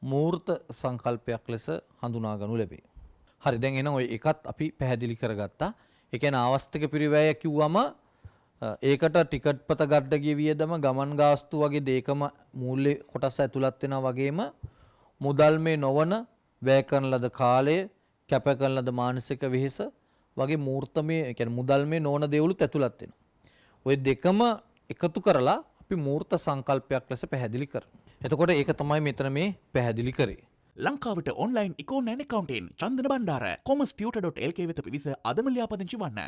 මූර්ත සංකල්පයක් ලෙස හඳුනා ගනු ලැබේ. හරි දැන් එහෙනම් ඔය එකත් අපි පැහැදිලි කරගත්තා. ඒ කියන්නේ ආවස්තික පිරිවැය කිව්වම ඒකට ටිකට් පත ගඩ ගිය වියදම ගමන් ගාස්තු වගේ දෙකම මූල්‍ය කොටස ඇතුළත් වෙනා වගේම මුදල් මේ නොවන වැය කරන ලද කාලය කැප කරන ලද මානසික වෙහෙස වගේ මූර්තමය ඒ කියන්නේ මුදල් මේ නොවන දේවලුත් ඇතුළත් වෙනවා. ওই දෙකම එකතු කරලා අපි මූර්ත සංකල්පයක් ලෙස පැහැදිලි කරනවා. එතකොට ඒක තමයි මෙතන මේ පැහැදිලි කරේ. ලංකාවට ඔන්ලයින් ඉකෝනෑන් එකකවන්ටෙන් චන්දන බණ්ඩාර කොමස් ටියුටර්.lk වෙත පිවිස අදම ලියාපදිංචි වන්න.